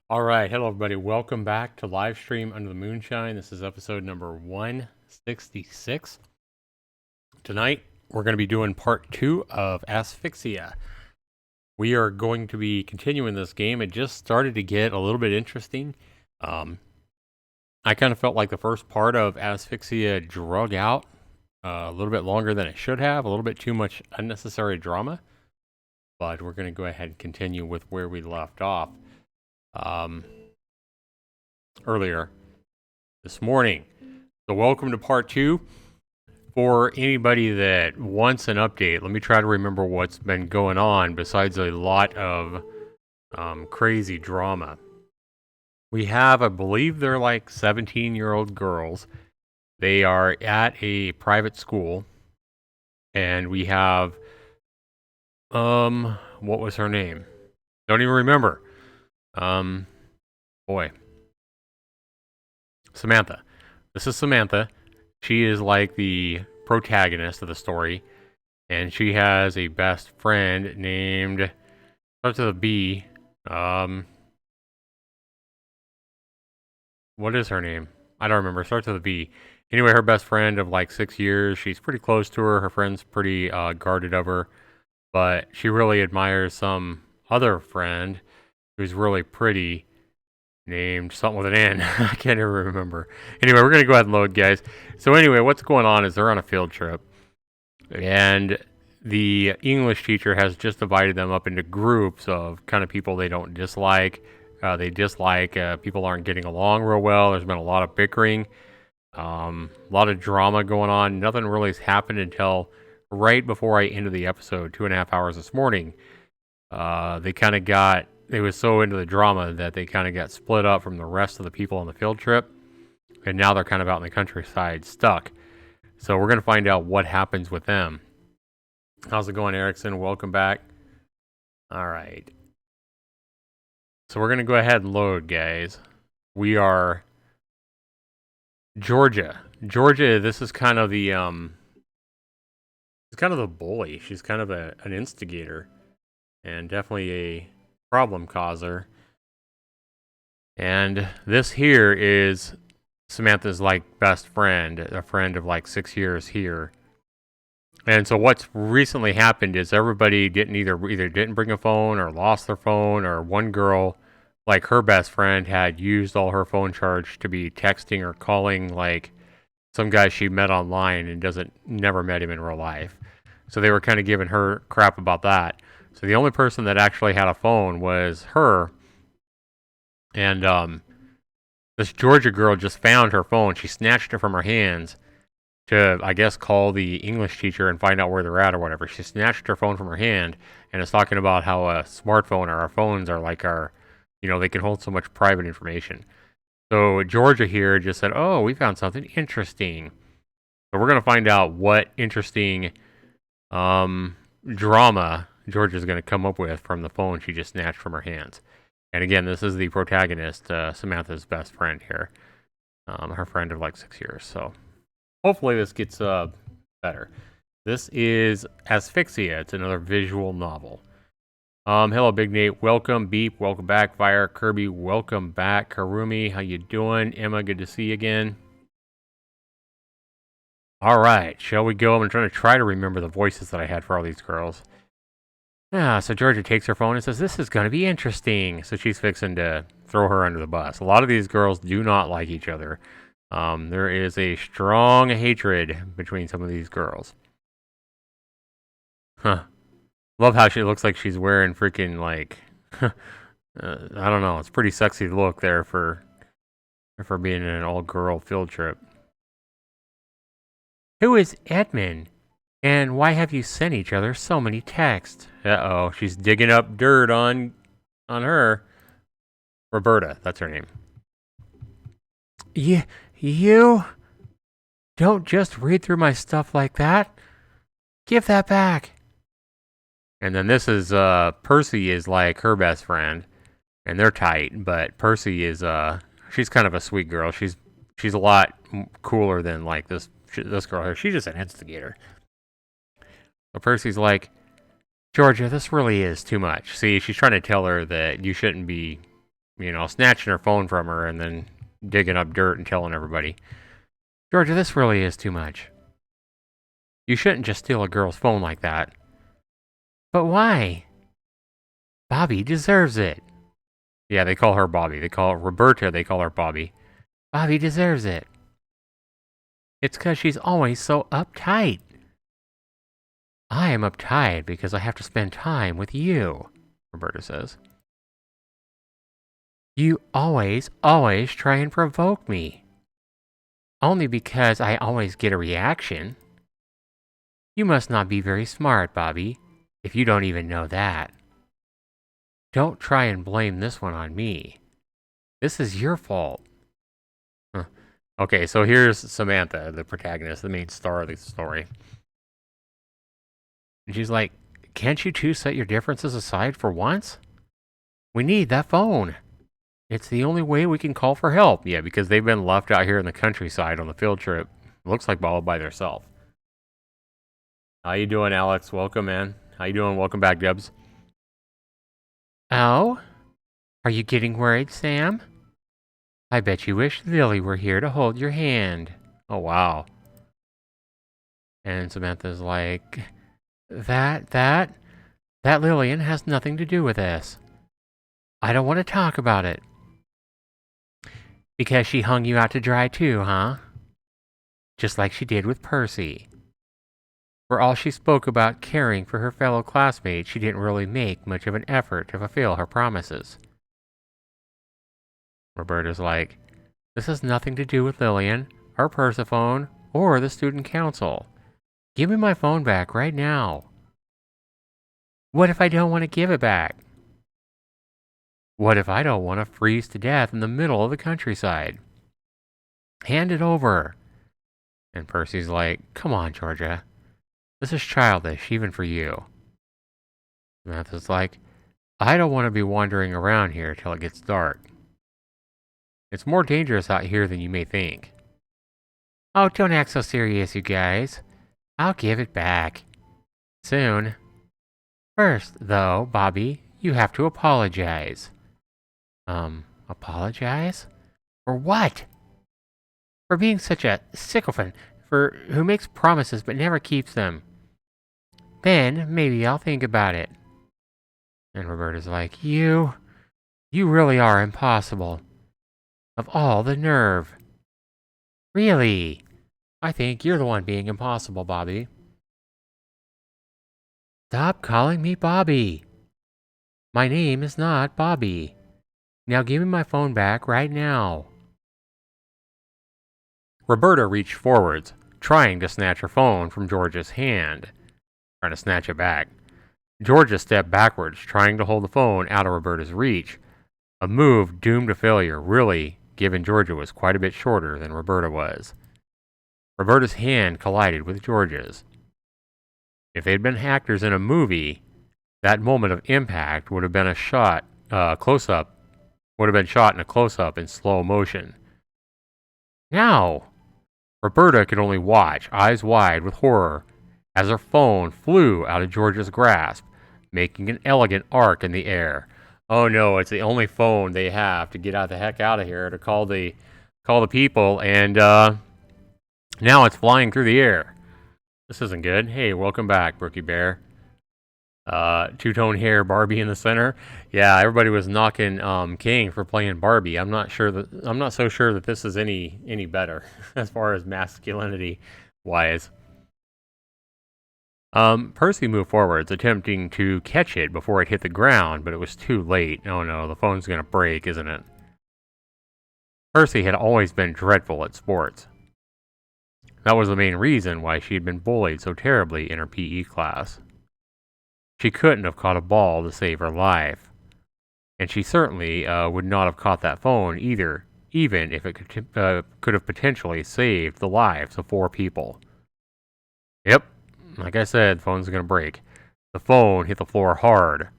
All right, hello everybody. Welcome back to LiveStream Under the Moonshine. This is episode number 166. Tonight, we're going to be doing part 2 of Asphyxia. We are going to be continuing this game. It just started to get a little bit interesting. I kind of felt like the first part of Asphyxia drug out a little bit longer than it should have, a little bit too much unnecessary drama. But we're going to go ahead and continue with where we left off. Earlier this morning. So welcome to part 2. For anybody that wants an update, let me try to remember what's been going on besides a lot of crazy drama. We have, I believe they're like 17-year-old girls. They are at a private school. And we have, what was her name? Don't even remember. Samantha. This is Samantha. She is like the protagonist of the story, and she has a best friend named, starts with a B. What is her name? I don't remember. Starts with a B. Anyway, her best friend of like 6 years. She's pretty close to her. Her friend's pretty guarded of her, but she really admires some other friend who's really pretty, named something with an N. I can't even remember. Anyway, we're going to go ahead and load, guys. So anyway, what's going on is they're on a field trip. And the English teacher has just divided them up into groups of kind of people they don't dislike. People aren't getting along real well. There's been a lot of bickering. A lot of drama going on. Nothing really has happened until right before I ended the episode, 2.5 hours this morning. They was so into the drama that they kind of got split up from the rest of the people on the field trip. And now they're kind of out in the countryside stuck. So we're going to find out what happens with them. How's it going, Erickson? Welcome back. All right. So we're going to go ahead and load, guys. We are Georgia. Georgia, this is kind of the she's kind of the bully. She's kind of an instigator and definitely a problem causer. And this here is Samantha's like best friend, a friend of like 6 years here. And so what's recently happened is everybody either didn't bring a phone or lost their phone, or one girl, like her best friend, had used all her phone charge to be texting or calling like some guy she met online and never met him in real life. So they were kind of giving her crap about that. So the only person that actually had a phone was her. And this Georgia girl just found her phone. She snatched it from her hands to, I guess, call the English teacher and find out where they're at or whatever. She snatched her phone from her hand and is talking about how a smartphone or our phones are like they can hold so much private information. So Georgia here just said, oh, we found something interesting. So we're going to find out what interesting drama Georgia's going to come up with from the phone she just snatched from her hands. And again, this is the protagonist, Samantha's best friend here. Her friend of like 6 years. So hopefully this gets better. This is Asphyxia. It's another visual novel. Hello, Big Nate. Welcome. Beep. Welcome back. Fire. Kirby. Welcome back. Karumi. How you doing? Emma. Good to see you again. All right. Shall we go? I'm trying to remember the voices that I had for all these girls. So Georgia takes her phone and says, this is going to be interesting. So she's fixing to throw her under the bus. A lot of these girls do not like each other. There is a strong hatred between some of these girls. Love how she looks like she's wearing freaking like, I don't know. It's pretty sexy look there for being in an all-girl field trip. Who is Edmund? And why have you sent each other so many texts? Uh-oh, she's digging up dirt on her. Roberta, that's her name. You don't just read through my stuff like that. Give that back. And then this is Percy is like her best friend, and they're tight. But Percy is she's kind of a sweet girl. She's a lot cooler than like this girl here. She's just an instigator. So Percy's like, Georgia, this really is too much. See, she's trying to tell her that you shouldn't be snatching her phone from her and then digging up dirt and telling everybody. Georgia, this really is too much. You shouldn't just steal a girl's phone like that. But why? Bobby deserves it. Yeah, they call her Bobby. They call Roberta, they call her Bobby. Bobby deserves it. It's because she's always so uptight. I am uptight because I have to spend time with you, Roberta says. You always try and provoke me. Only because I always get a reaction. You must not be very smart, Bobby, if you don't even know that. Don't try and blame this one on me. This is your fault. Huh. Okay, so here's Samantha, the protagonist, the main star of the story. And she's like, can't you two set your differences aside for once? We need that phone. It's the only way we can call for help. Yeah, because they've been left out here in the countryside on the field trip. Looks like all by themselves. How you doing, Alex? Welcome, man. How you doing? Welcome back, Debs. Oh? Are you getting worried, Sam? I bet you wish Lily were here to hold your hand. Oh, wow. And Samantha's like, that Lillian has nothing to do with this. I don't want to talk about it. Because she hung you out to dry too, huh? Just like she did with Percy. For all she spoke about caring for her fellow classmates, she didn't really make much of an effort to fulfill her promises. Roberta's like, this has nothing to do with Lillian, or Persephone, or the student council. Give me my phone back right now. What if I don't want to give it back? What if I don't want to freeze to death in the middle of the countryside? Hand it over. And Percy's like, come on, Georgia. This is childish, even for you. Samantha's like, I don't want to be wandering around here till it gets dark. It's more dangerous out here than you may think. Oh, don't act so serious, you guys. I'll give it back. Soon. First, though, Bobby, you have to apologize. Apologize? For what? For being such a sycophant, who makes promises but never keeps them. Then, maybe I'll think about it. And Roberta's like, you really are impossible. Of all the nerve. Really? I think you're the one being impossible, Bobby. Stop calling me Bobby. My name is not Bobby. Now give me my phone back right now. Roberta reached forwards, trying to snatch her phone from Georgia's hand. Trying to snatch it back. Georgia stepped backwards, trying to hold the phone out of Roberta's reach. A move doomed to failure, really, given Georgia was quite a bit shorter than Roberta was. Roberta's hand collided with Georgia's. If they'd been actors in a movie, that moment of impact would have been a close-up in a close-up in slow motion. Now, Roberta could only watch, eyes wide with horror, as her phone flew out of Georgia's grasp, making an elegant arc in the air. Oh no, it's the only phone they have to get the heck out of here to call the people, and now it's flying through the air. This isn't good. Hey, welcome back, Brookie Bear. Two-tone hair Barbie in the center. Yeah, everybody was knocking King for playing Barbie. I'm not so sure that this is any better as far as masculinity wise. Percy moved forwards, attempting to catch it before it hit the ground, but it was too late. Oh no, the phone's gonna break, isn't it? Percy had always been dreadful at sports. That was the main reason why she had been bullied so terribly in her PE class. She couldn't have caught a ball to save her life. And she certainly would not have caught that phone either, even if it could have potentially saved the lives of 4 people. Yep, like I said, the phone's going to break. The phone hit the floor hard,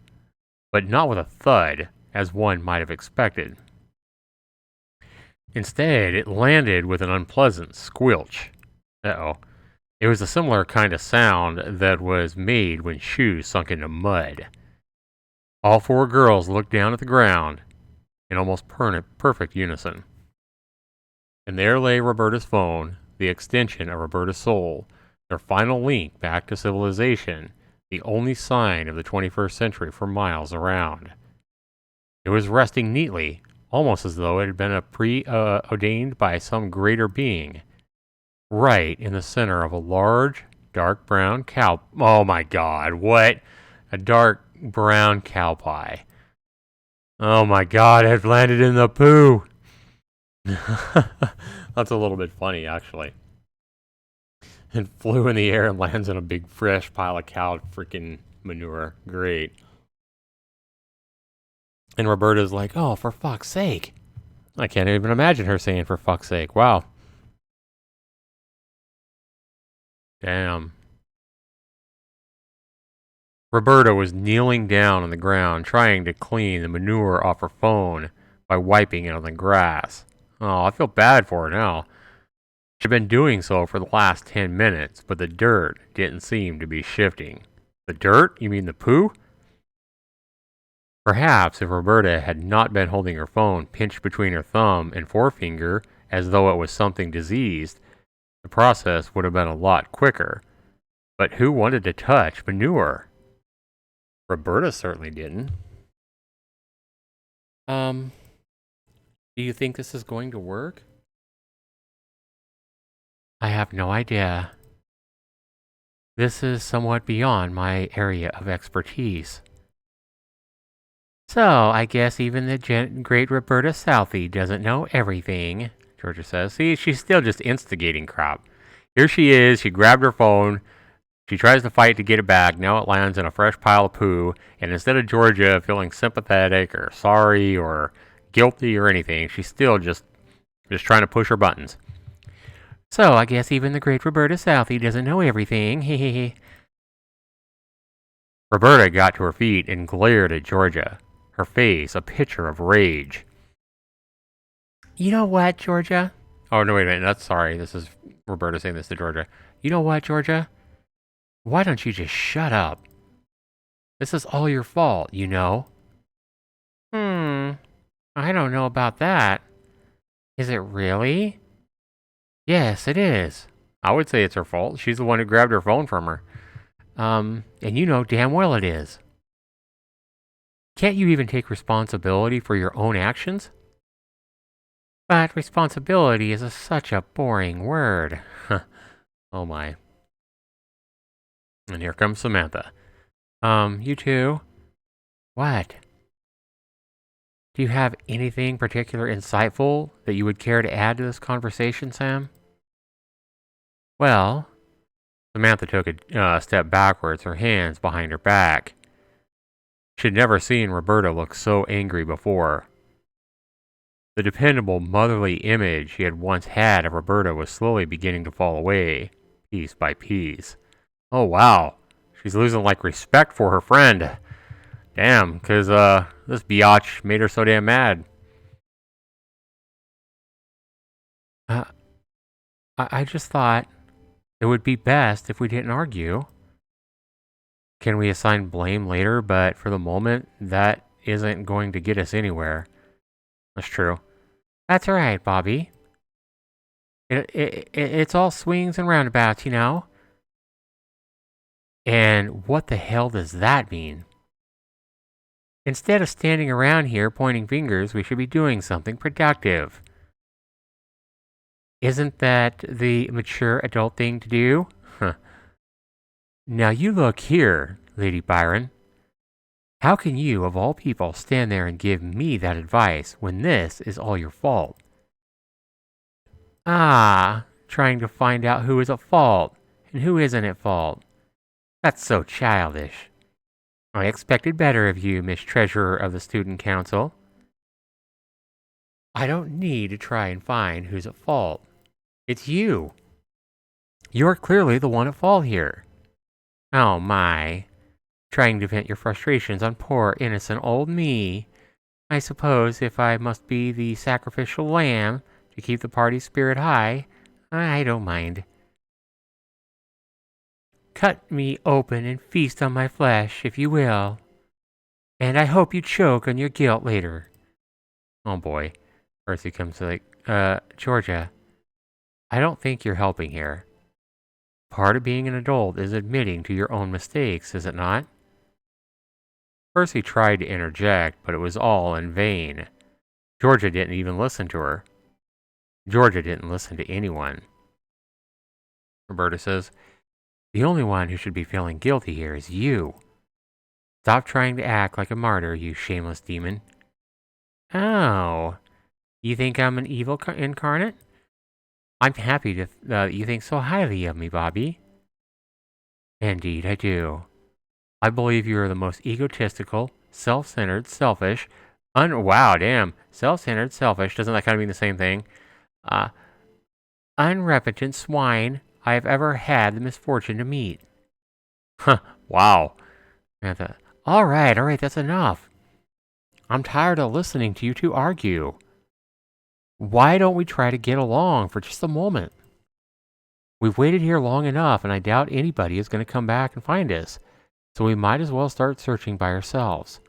but not with a thud, as one might have expected. Instead, it landed with an unpleasant squelch. Uh-oh. It was a similar kind of sound that was made when shoes sunk into mud. All 4 girls looked down at the ground. in almost perfect unison. And there lay Roberta's phone, the extension of Roberta's soul, their final link back to civilization, the only sign of the 21st century for miles around. It was resting neatly, almost as though it had been preordained by some greater being, right in the center of a large, dark brown cow. Oh my god, what? A dark brown cow pie. Oh my god, it landed in the poo! That's a little bit funny, actually. It flew in the air and lands in a big fresh pile of cow freaking manure. Great. And Roberta's like, oh, for fuck's sake. I can't even imagine her saying for fuck's sake. Wow. Damn. Roberta was kneeling down on the ground, trying to clean the manure off her phone by wiping it on the grass. Oh, I feel bad for her now. She'd been doing so for the last 10 minutes, but the dirt didn't seem to be shifting. The dirt? You mean the poo? Perhaps if Roberta had not been holding her phone pinched between her thumb and forefinger as though it was something diseased, the process would have been a lot quicker. But who wanted to touch manure? Roberta certainly didn't. Do you think this is going to work? I have no idea. This is somewhat beyond my area of expertise. So, I guess even the great Roberta Southey doesn't know everything, Georgia says. See, she's still just instigating crap. Here she is, she grabbed her phone, she tries to fight to get it back, now it lands in a fresh pile of poo, and instead of Georgia feeling sympathetic or sorry or guilty or anything, she's still just trying to push her buttons. So, I guess even the great Roberta Southey doesn't know everything, hehehe. Roberta got to her feet and glared at Georgia, her face a picture of rage. You know what, Georgia? Oh, no, wait a minute, that's sorry, this is Roberta saying this to Georgia. You know what, Georgia? Why don't you just shut up? This is all your fault, you know. I don't know about that. Is it really? Yes, it is. I would say it's her fault. She's the one who grabbed her phone from her. And you know damn well it is. Can't you even take responsibility for your own actions? But responsibility is such a boring word. Oh my. And here comes Samantha. You two? What? Do you have anything particular insightful that you would care to add to this conversation, Sam? Well, Samantha took a step backwards, her hands behind her back. She'd never seen Roberta look so angry before. The dependable motherly image she had once had of Roberta was slowly beginning to fall away, piece by piece. Oh wow, she's losing like respect for her friend. Damn, cause this biatch made her so damn mad. I just thought it would be best if we didn't argue. Can we assign blame later, but for the moment, that isn't going to get us anywhere. That's true. That's right, Bobby. It's all swings and roundabouts, you know? And what the hell does that mean? Instead of standing around here pointing fingers, we should be doing something productive. Isn't that the mature adult thing to do? Huh. Now you look here, Lady Byron. How can you, of all people, stand there and give me that advice when this is all your fault? Trying to find out who is at fault and who isn't at fault. That's so childish. I expected better of you, Miss Treasurer of the Student Council. I don't need to try and find who's at fault. It's you. You're clearly the one at fault here. Oh my. Trying to vent your frustrations on poor innocent old me. I suppose if I must be the sacrificial lamb to keep the party spirit high, I don't mind. Cut me open and feast on my flesh, if you will. And I hope you choke on your guilt later. Oh boy. Percy comes like, Georgia, I don't think you're helping here. Part of being an adult is admitting to your own mistakes, is it not? Percy tried to interject, but it was all in vain. Georgia didn't even listen to her. Georgia didn't listen to anyone. Roberta says, the only one who should be feeling guilty here is you. Stop trying to act like a martyr, you shameless demon. Oh, you think I'm an evil incarnate? I'm happy that you think so highly of me, Bobby. Indeed, I do. I believe you are the most egotistical, self-centered, selfish, wow, damn, self-centered, selfish, doesn't that kind of mean the same thing? Unrepentant swine I have ever had the misfortune to meet. Huh, wow. Samantha, all right, that's enough. I'm tired of listening to you two argue. Why don't we try to get along for just a moment? We've waited here long enough, and I doubt anybody is going to come back and find us, so we might as well start searching by ourselves.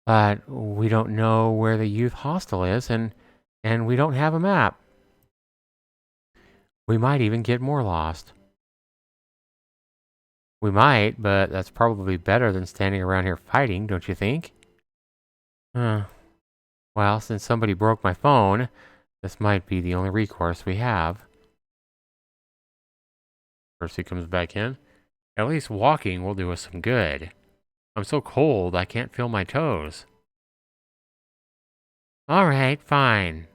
But we don't know where the youth hostel is, and we don't have a map. We might even get more lost. We might, but that's probably better than standing around here fighting, don't you think? Well, since somebody broke my phone, this might be the only recourse we have. Percy comes back in. At least walking will do us some good. I'm so cold I can't feel my toes. Alright, fine.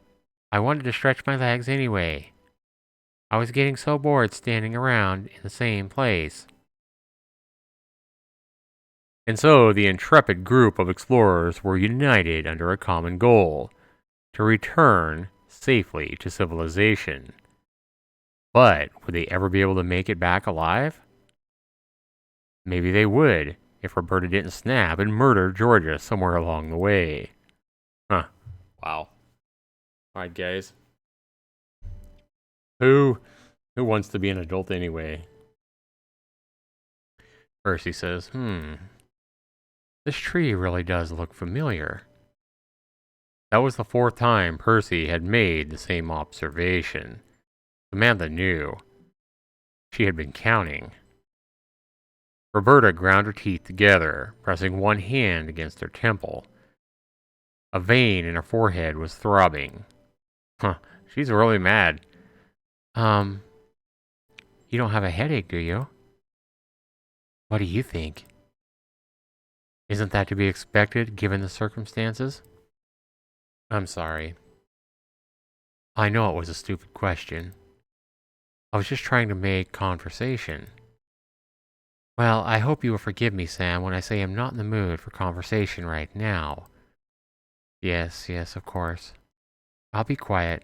I wanted to stretch my legs anyway. I was getting so bored standing around in the same place. And so the intrepid group of explorers were united under a common goal, to return safely to civilization. But would they ever be able to make it back alive? Maybe they would, if Roberta didn't snap and murder Georgia somewhere along the way. Huh. Wow. Alright, guys. Who wants to be an adult anyway? Percy says, this tree really does look familiar. That was the fourth time Percy had made the same observation. Samantha knew. She had been counting. Roberta ground her teeth together, pressing one hand against her temple. A vein in her forehead was throbbing. She's really mad. You don't have a headache, do you? What do you think? Isn't that to be expected, given the circumstances? I'm sorry. I know it was a stupid question. I was just trying to make conversation. Well, I hope you will forgive me, Sam, when I say I'm not in the mood for conversation right now. Yes, of course. I'll be quiet.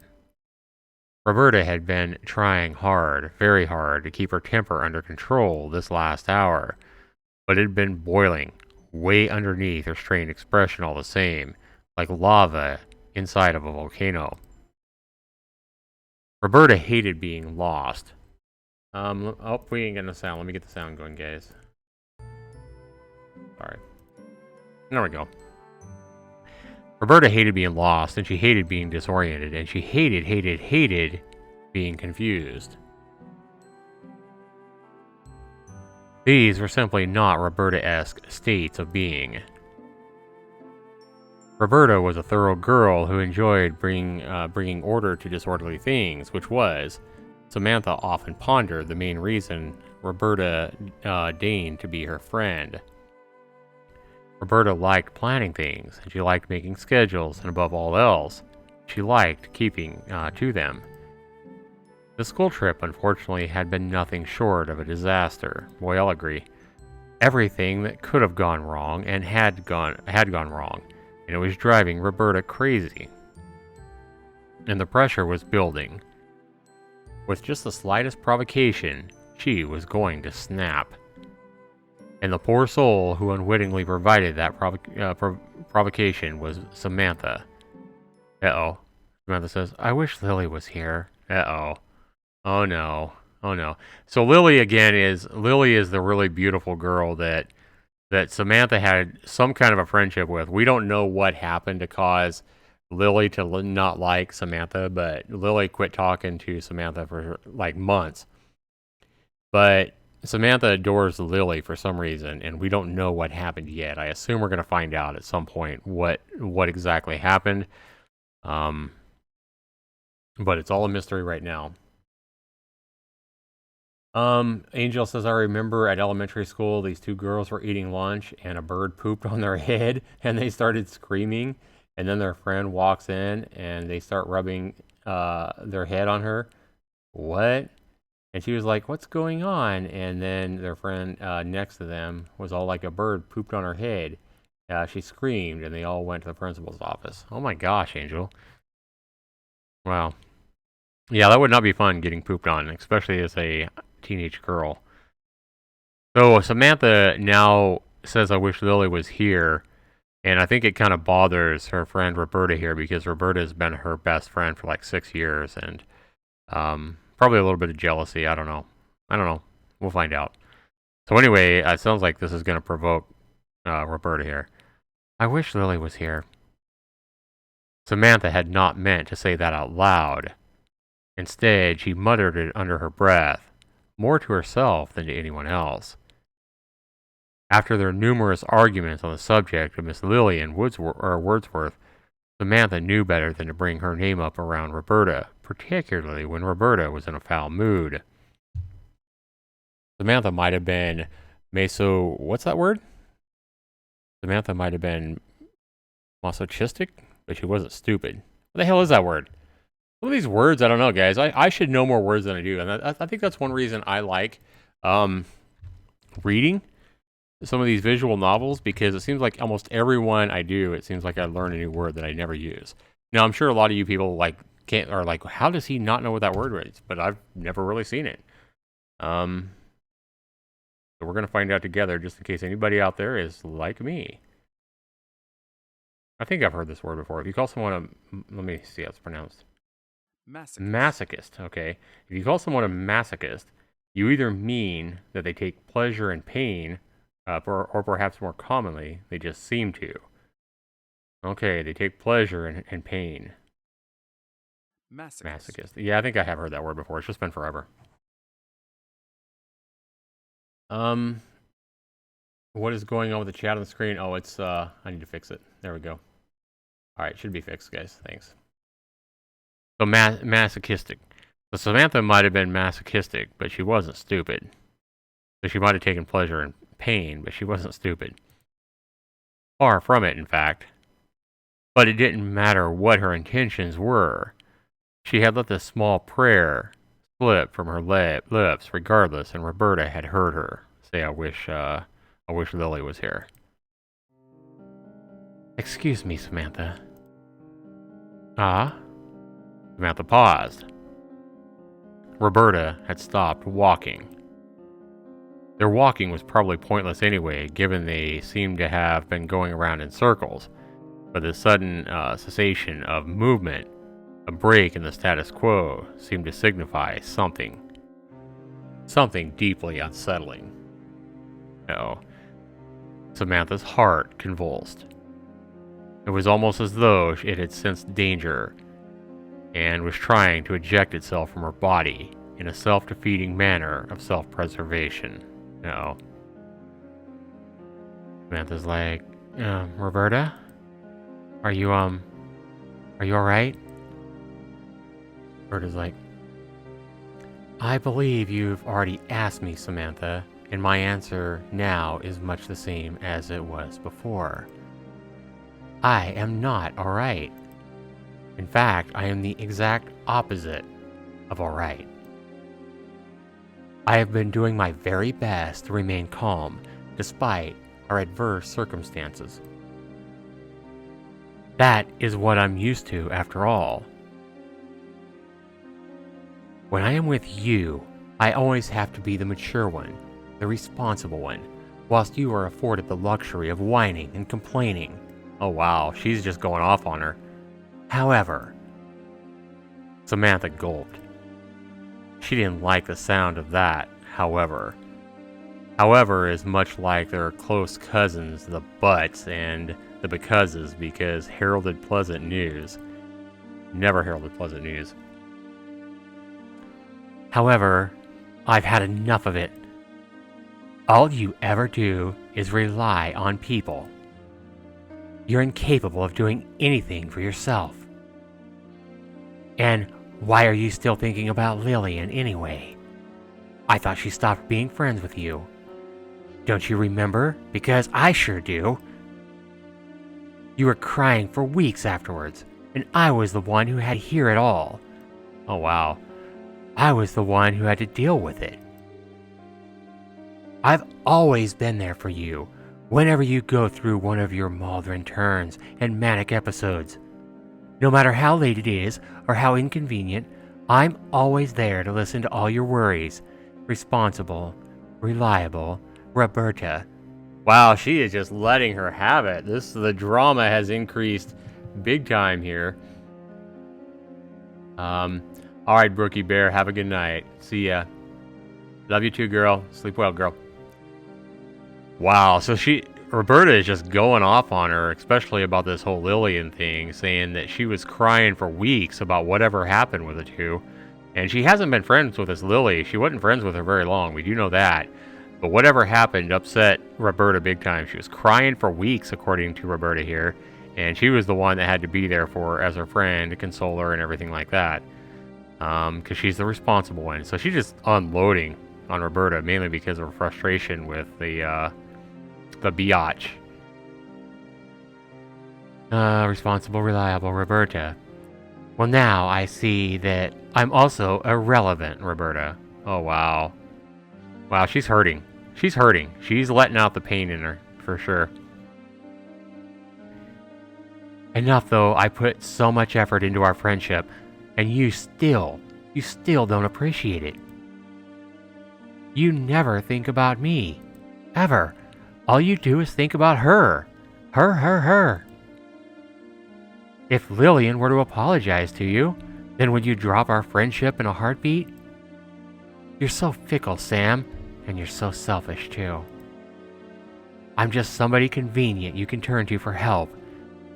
Roberta had been trying hard, very hard, to keep her temper under control this last hour, but it had been boiling, way underneath her strained expression all the same, like lava inside of a volcano. Roberta hated being lost. Oh, we ain't getting the sound. Let me get the sound going, guys. Sorry. There we go. Roberta hated being lost, and she hated being disoriented, and she hated being confused. These were simply not Roberta-esque states of being. Roberta was a thorough girl who enjoyed bringing order to disorderly things, which was, Samantha often pondered, the main reason Roberta deigned to be her friend. Roberta liked planning things, and she liked making schedules, and above all else, she liked keeping to them. The school trip, unfortunately, had been nothing short of a disaster. Boy, I'll agree. Everything that could have gone wrong and had gone wrong, and it was driving Roberta crazy. And the pressure was building. With just the slightest provocation, she was going to snap. And the poor soul who unwittingly provided that provocation was Samantha. Uh-oh. Samantha says, I wish Lily was here. Uh-oh. Oh no. So Lily is the really beautiful girl that that Samantha had some kind of a friendship with. We don't know what happened to cause Lily to not like Samantha, but Lily quit talking to Samantha for like months. But Samantha adores Lily for some reason, and we don't know what happened yet. I assume we're going to find out at some point what exactly happened. But it's all a mystery right now. Angel says, I remember at elementary school, these two girls were eating lunch and a bird pooped on their head and they started screaming. And then their friend walks in and they start rubbing their head on her. What? And she was like, what's going on? And then their friend next to them was all like, a bird pooped on her head. She screamed and they all went to the principal's office. Oh my gosh, Angel. Wow. Yeah, that would not be fun getting pooped on, especially as a teenage girl. So Samantha now says, I wish Lily was here. And I think it kind of bothers her friend Roberta here because Roberta has been her best friend for like 6 years. And probably a little bit of jealousy. I don't know. We'll find out. So anyway, it sounds like this is going to provoke Roberta here. I wish Lily was here. Samantha had not meant to say that out loud. Instead, she muttered it under her breath, more to herself than to anyone else. After their numerous arguments on the subject of Miss Lillian Wordsworth, Samantha knew better than to bring her name up around Roberta, particularly when Roberta was in a foul mood. Samantha might have been what's that word? Samantha might have been masochistic, but she wasn't stupid. What the hell is that word? Some of these words, I don't know, guys. I should know more words than I do. And I think that's one reason I like reading some of these visual novels, because it seems like almost every one I do, it seems like I learn a new word that I never use. Now, I'm sure a lot of you people are like, how does he not know what that word is? But I've never really seen it. So we're going to find out together, just in case anybody out there is like me. I think I've heard this word before. If you call someone let me see how it's pronounced. Masochist, okay. If you call someone a masochist, you either mean that they take pleasure in pain, or perhaps more commonly, they just seem to. Okay, they take pleasure in pain. Masochist. Yeah, I think I have heard that word before. It's just been forever. What is going on with the chat on the screen? Oh, it's, I need to fix it. There we go. Alright, should be fixed, guys. Thanks. So, masochistic. So Samantha might have been masochistic, but she wasn't stupid. So she might have taken pleasure in pain, but she wasn't stupid. Far from it, in fact. But it didn't matter what her intentions were. She had let this small prayer slip from her lips regardless, and Roberta had heard her say, I wish Lily was here. Excuse me, Samantha. Ah? Samantha paused. Roberta had stopped walking. Their walking was probably pointless anyway, given they seemed to have been going around in circles. But the sudden cessation of movement, a break in the status quo, seemed to signify something. Something deeply unsettling. No. Samantha's heart convulsed. It was almost as though it had sensed danger and was trying to eject itself from her body in a self-defeating manner of self-preservation. No. Samantha's like, Roberta? Are you alright? Roberta's like, I believe you've already asked me, Samantha, and my answer now is much the same as it was before. I am not alright. In fact, I am the exact opposite of alright. I have been doing my very best to remain calm despite our adverse circumstances. That is what I'm used to after all. When I am with you, I always have to be the mature one, the responsible one, whilst you are afforded the luxury of whining and complaining. Oh wow, she's just going off on her. However, Samantha gulped. She didn't like the sound of that, however. However, is much like their close cousins, the buts and the becauses, because heralded pleasant news. Never heralded pleasant news. However, I've had enough of it. All you ever do is rely on people. You're incapable of doing anything for yourself. And why are you still thinking about Lillian anyway? I thought she stopped being friends with you. Don't you remember? Because I sure do. You were crying for weeks afterwards, and I was the one who had to hear it all. Oh wow. I was the one who had to deal with it. I've always been there for you, whenever you go through one of your Maldron turns and manic episodes. No matter how late it is, or how inconvenient, I'm always there to listen to all your worries. Responsible, reliable, Roberta. Wow, she is just letting her have it. The drama has increased big time here. Alright, Brookie Bear, have a good night. See ya. Love you too, girl. Sleep well, girl. Wow, so Roberta is just going off on her, especially about this whole Lillian thing, saying that she was crying for weeks about whatever happened with the two. And she hasn't been friends with this Lily. She wasn't friends with her very long. We do know that. But whatever happened upset Roberta big time. She was crying for weeks, according to Roberta here. And she was the one that had to be there for her as her friend, to console her and everything like that. Because she's the responsible one. So she's just unloading on Roberta, mainly because of her frustration with the biatch. Responsible, reliable Roberta. Well, now I see that I'm also irrelevant, Roberta. Oh, wow. Wow, she's hurting. She's hurting. She's letting out the pain in her, for sure. Enough, though. I put so much effort into our friendship, and you still don't appreciate it. You never think about me. Ever. All you do is think about her. Her. If Lillian were to apologize to you, then would you drop our friendship in a heartbeat? You're so fickle, Sam, and you're so selfish, too. I'm just somebody convenient you can turn to for help,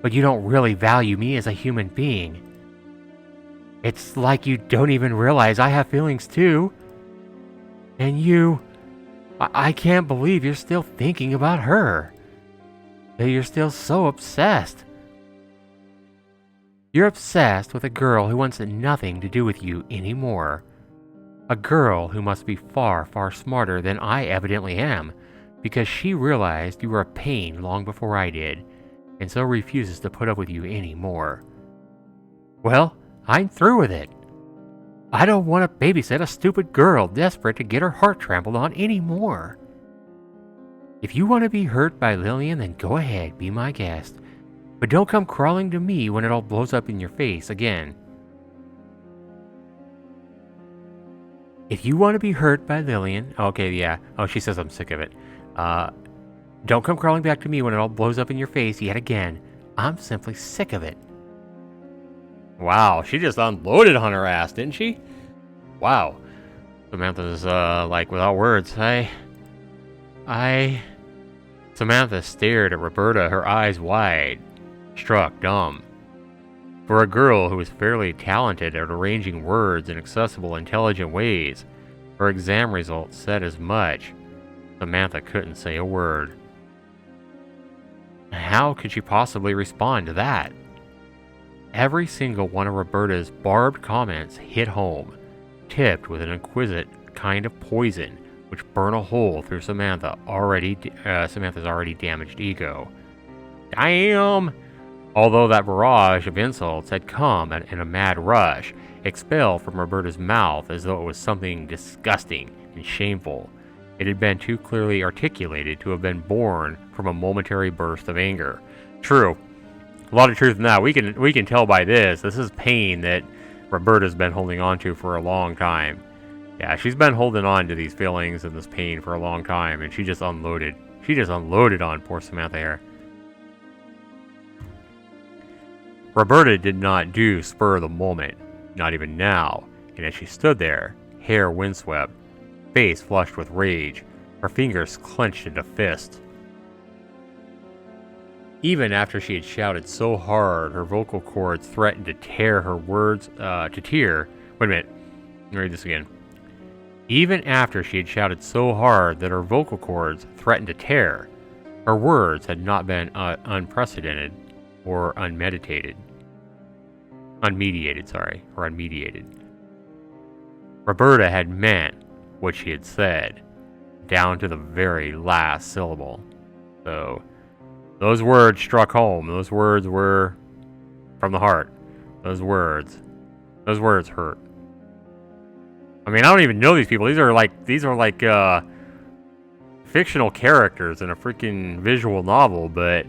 but you don't really value me as a human being. It's like you don't even realize I have feelings, too. And I can't believe you're still thinking about her. That you're still so obsessed. You're obsessed with a girl who wants nothing to do with you anymore. A girl who must be far, far smarter than I evidently am, because she realized you were a pain long before I did, and so refuses to put up with you anymore. Well, I'm through with it. I don't want to babysit a stupid girl desperate to get her heart trampled on anymore. If you want to be hurt by Lillian, then go ahead, be my guest. But don't come crawling to me when it all blows up in your face again. If you want to be hurt by Lillian... Okay, yeah. Oh, she says I'm sick of it. Don't come crawling back to me when it all blows up in your face yet again. I'm simply sick of it. Wow, she just unloaded on her ass, didn't she? Wow. Samantha's, like, without words. Samantha stared at Roberta, her eyes wide, struck dumb. For a girl who was fairly talented at arranging words in accessible, intelligent ways, her exam results said as much. Samantha couldn't say a word. How could she possibly respond to that? Every single one of Roberta's barbed comments hit home, tipped with an exquisite kind of poison which burned a hole through Samantha's already damaged ego. Damn! Although that barrage of insults had come in a mad rush, expelled from Roberta's mouth as though it was something disgusting and shameful, it had been too clearly articulated to have been born from a momentary burst of anger. True. A lot of truth in that. We can tell by this. This is pain that Roberta's been holding on to for a long time. Yeah, she's been holding on to these feelings and this pain for a long time, and she just unloaded. She just unloaded on poor Samantha here. Roberta did not do spur of the moment, not even now, and as she stood there, hair windswept, face flushed with rage, Her fingers clenched into a fist. Even after she had shouted so hard, her vocal cords threatened to tear her words to tear. Wait a minute. Let me read this again. Even after she had shouted so hard that her vocal cords threatened to tear, her words had not been unprecedented or unmediated. Roberta had meant what she had said, down to the very last syllable. So, those words struck home. Those words were from the heart. Those words hurt. I mean, I don't even know these people. These are like fictional characters in a freaking visual novel, but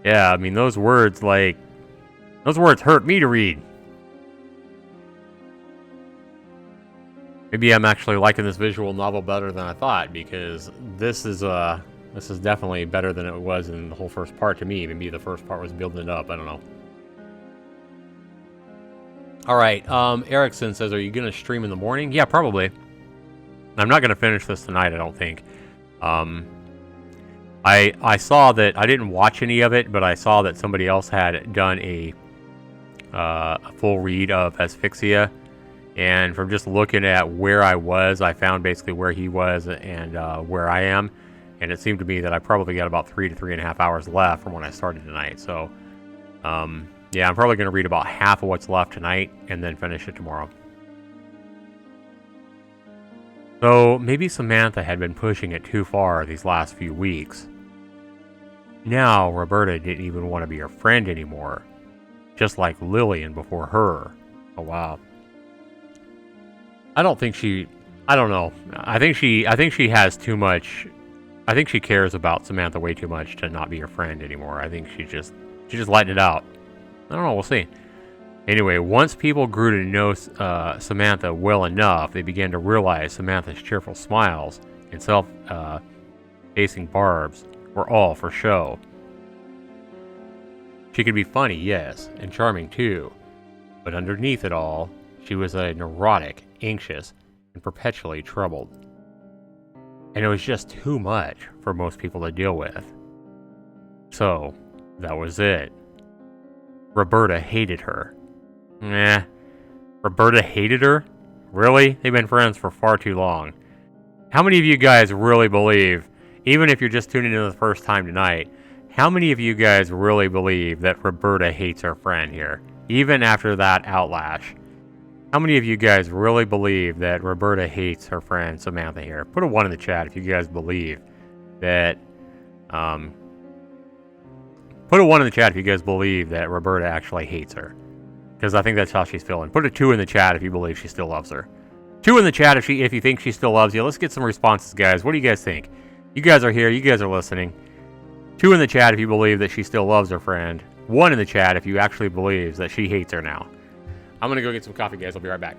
yeah, I mean, those words hurt me to read. Maybe I'm actually liking this visual novel better than I thought, because this is definitely better than it was in the whole first part to me. Maybe the first part was building it up. I don't know. All right. Erickson says, "Are you gonna stream in the morning?" Yeah, probably. I'm not gonna finish this tonight, I don't think. I saw that I didn't watch any of it, but I saw that somebody else had done a full read of Asphyxia. And from just looking at where I was, I found basically where he was and where I am. And it seemed to me that I probably got about 3 to 3.5 hours left from when I started tonight. So, yeah, I'm probably going to read about half of what's left tonight and then finish it tomorrow. So, maybe Samantha had been pushing it too far these last few weeks. Now, Roberta didn't even want to be her friend anymore. Just like Lillian before her. Oh, wow. I don't know. I think she has too much. I think she cares about Samantha way too much to not be her friend anymore. I think she's just letting it out. I don't know. We'll see. Anyway, once people grew to know Samantha well enough, they began to realize Samantha's cheerful smiles and self-facing barbs were all for show. She could be funny, yes, and charming too, but underneath it all, she was a neurotic, anxious, and perpetually troubled. And it was just too much for most people to deal with. So, that was it. Roberta hated her. Roberta hated her? Really? They've been friends for far too long. How many of you guys really believe, even if you're just tuning in the first time tonight, how many of you guys really believe that Roberta hates her friend here? Even after that outlash. How many of you guys really believe that Roberta hates her friend Samantha here? Put a 1 in the chat if you guys believe that, put a 1 in the chat if you guys believe that Roberta actually hates her. Because I think that's how she's feeling. Put a 2 in the chat if you believe she still loves her. 2 in the chat if you think she still loves you. Let's get some responses, guys. What do you guys think? You guys are here. You guys are listening. 2 in the chat if you believe that she still loves her friend. 1 in the chat if you actually believe that she hates her now. I'm going to go get some coffee, guys. I'll be right back.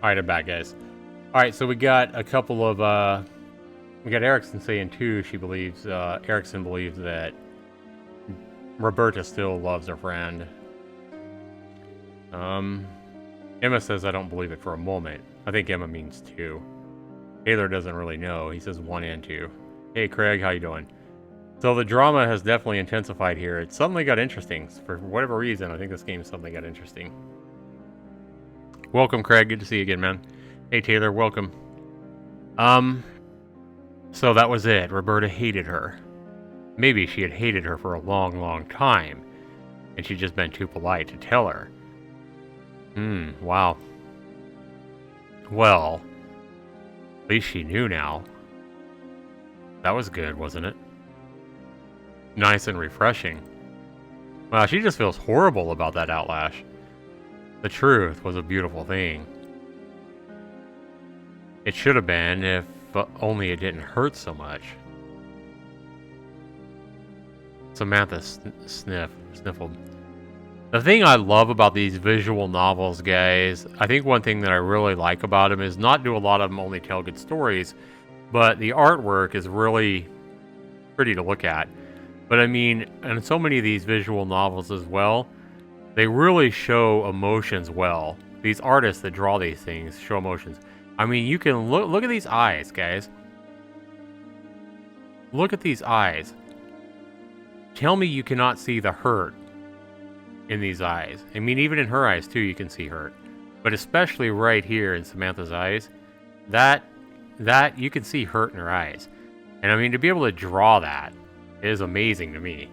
Alright, I'm back, guys. Alright, so we got a couple of, we got Erickson saying, too, she believes, Erickson believes that Roberta still loves her friend. Emma says, I don't believe it for a moment. I think Emma means 2. Taylor doesn't really know. He says 1 and 2. Hey, Craig, how you doing? So the drama has definitely intensified here. It suddenly got interesting. For whatever reason, I think this game suddenly got interesting. Welcome, Craig. Good to see you again, man. Hey, Taylor, welcome. So that was it. Roberta hated her. Maybe she had hated her for a long, long time, and she'd just been too polite to tell her. Wow. Well, at least she knew now. That was good, wasn't it? Nice and refreshing. Wow, she just feels horrible about that outlash. The truth was a beautiful thing. It should have been, if only it didn't hurt so much. Samantha sniffled. The thing I love about these visual novels, guys, I think one thing that I really like about them is not do a lot of them only tell good stories, but the artwork is really pretty to look at. But I mean, and so many of these visual novels as well, they really show emotions well. These artists that draw these things show emotions. I mean, you can look at these eyes, guys. Look at these eyes. Tell me you cannot see the hurt in these eyes. I mean, even in her eyes too, you can see hurt. But especially right here in Samantha's eyes, that you can see hurt in her eyes. And I mean, to be able to draw that is amazing to me.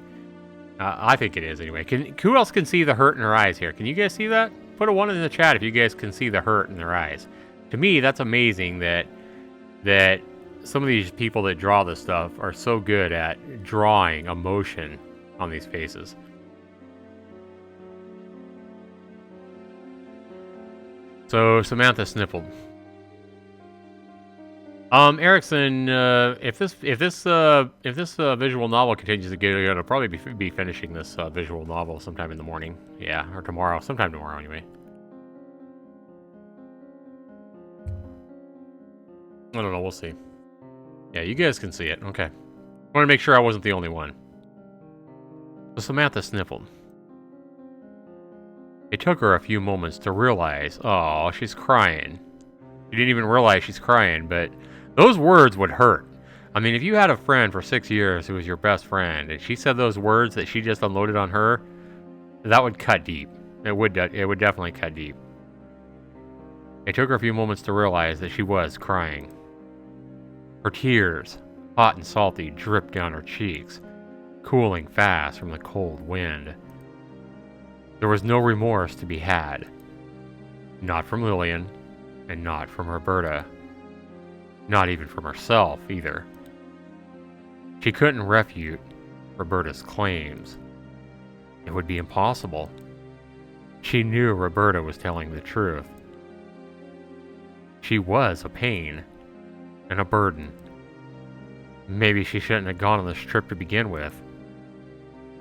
I think it is anyway. Who else can see the hurt in her eyes here? Can you guys see that? Put a 1 in the chat if you guys can see the hurt in their eyes. To me, that's amazing that some of these people that draw this stuff are so good at drawing emotion on these faces. So Samantha sniffled. Erickson, if this visual novel continues to get, I'll probably be finishing this visual novel sometime in the morning. Yeah, or tomorrow, sometime tomorrow anyway. I don't know, we'll see. Yeah, you guys can see it. Okay. I want to make sure I wasn't the only one. So Samantha sniffled. It took her a few moments to realize, oh, she's crying. She didn't even realize she's crying, but those words would hurt. I mean, if you had a friend for 6 years who was your best friend, and she said those words that she just unloaded on her, that would cut deep. It would definitely cut deep. It took her a few moments to realize that she was crying. Her tears, hot and salty, dripped down her cheeks, cooling fast from the cold wind. There was no remorse to be had. Not from Lillian, and not from Roberta. Not even from herself, either. She couldn't refute Roberta's claims. It would be impossible. She knew Roberta was telling the truth. She was a pain and a burden. Maybe she shouldn't have gone on this trip to begin with.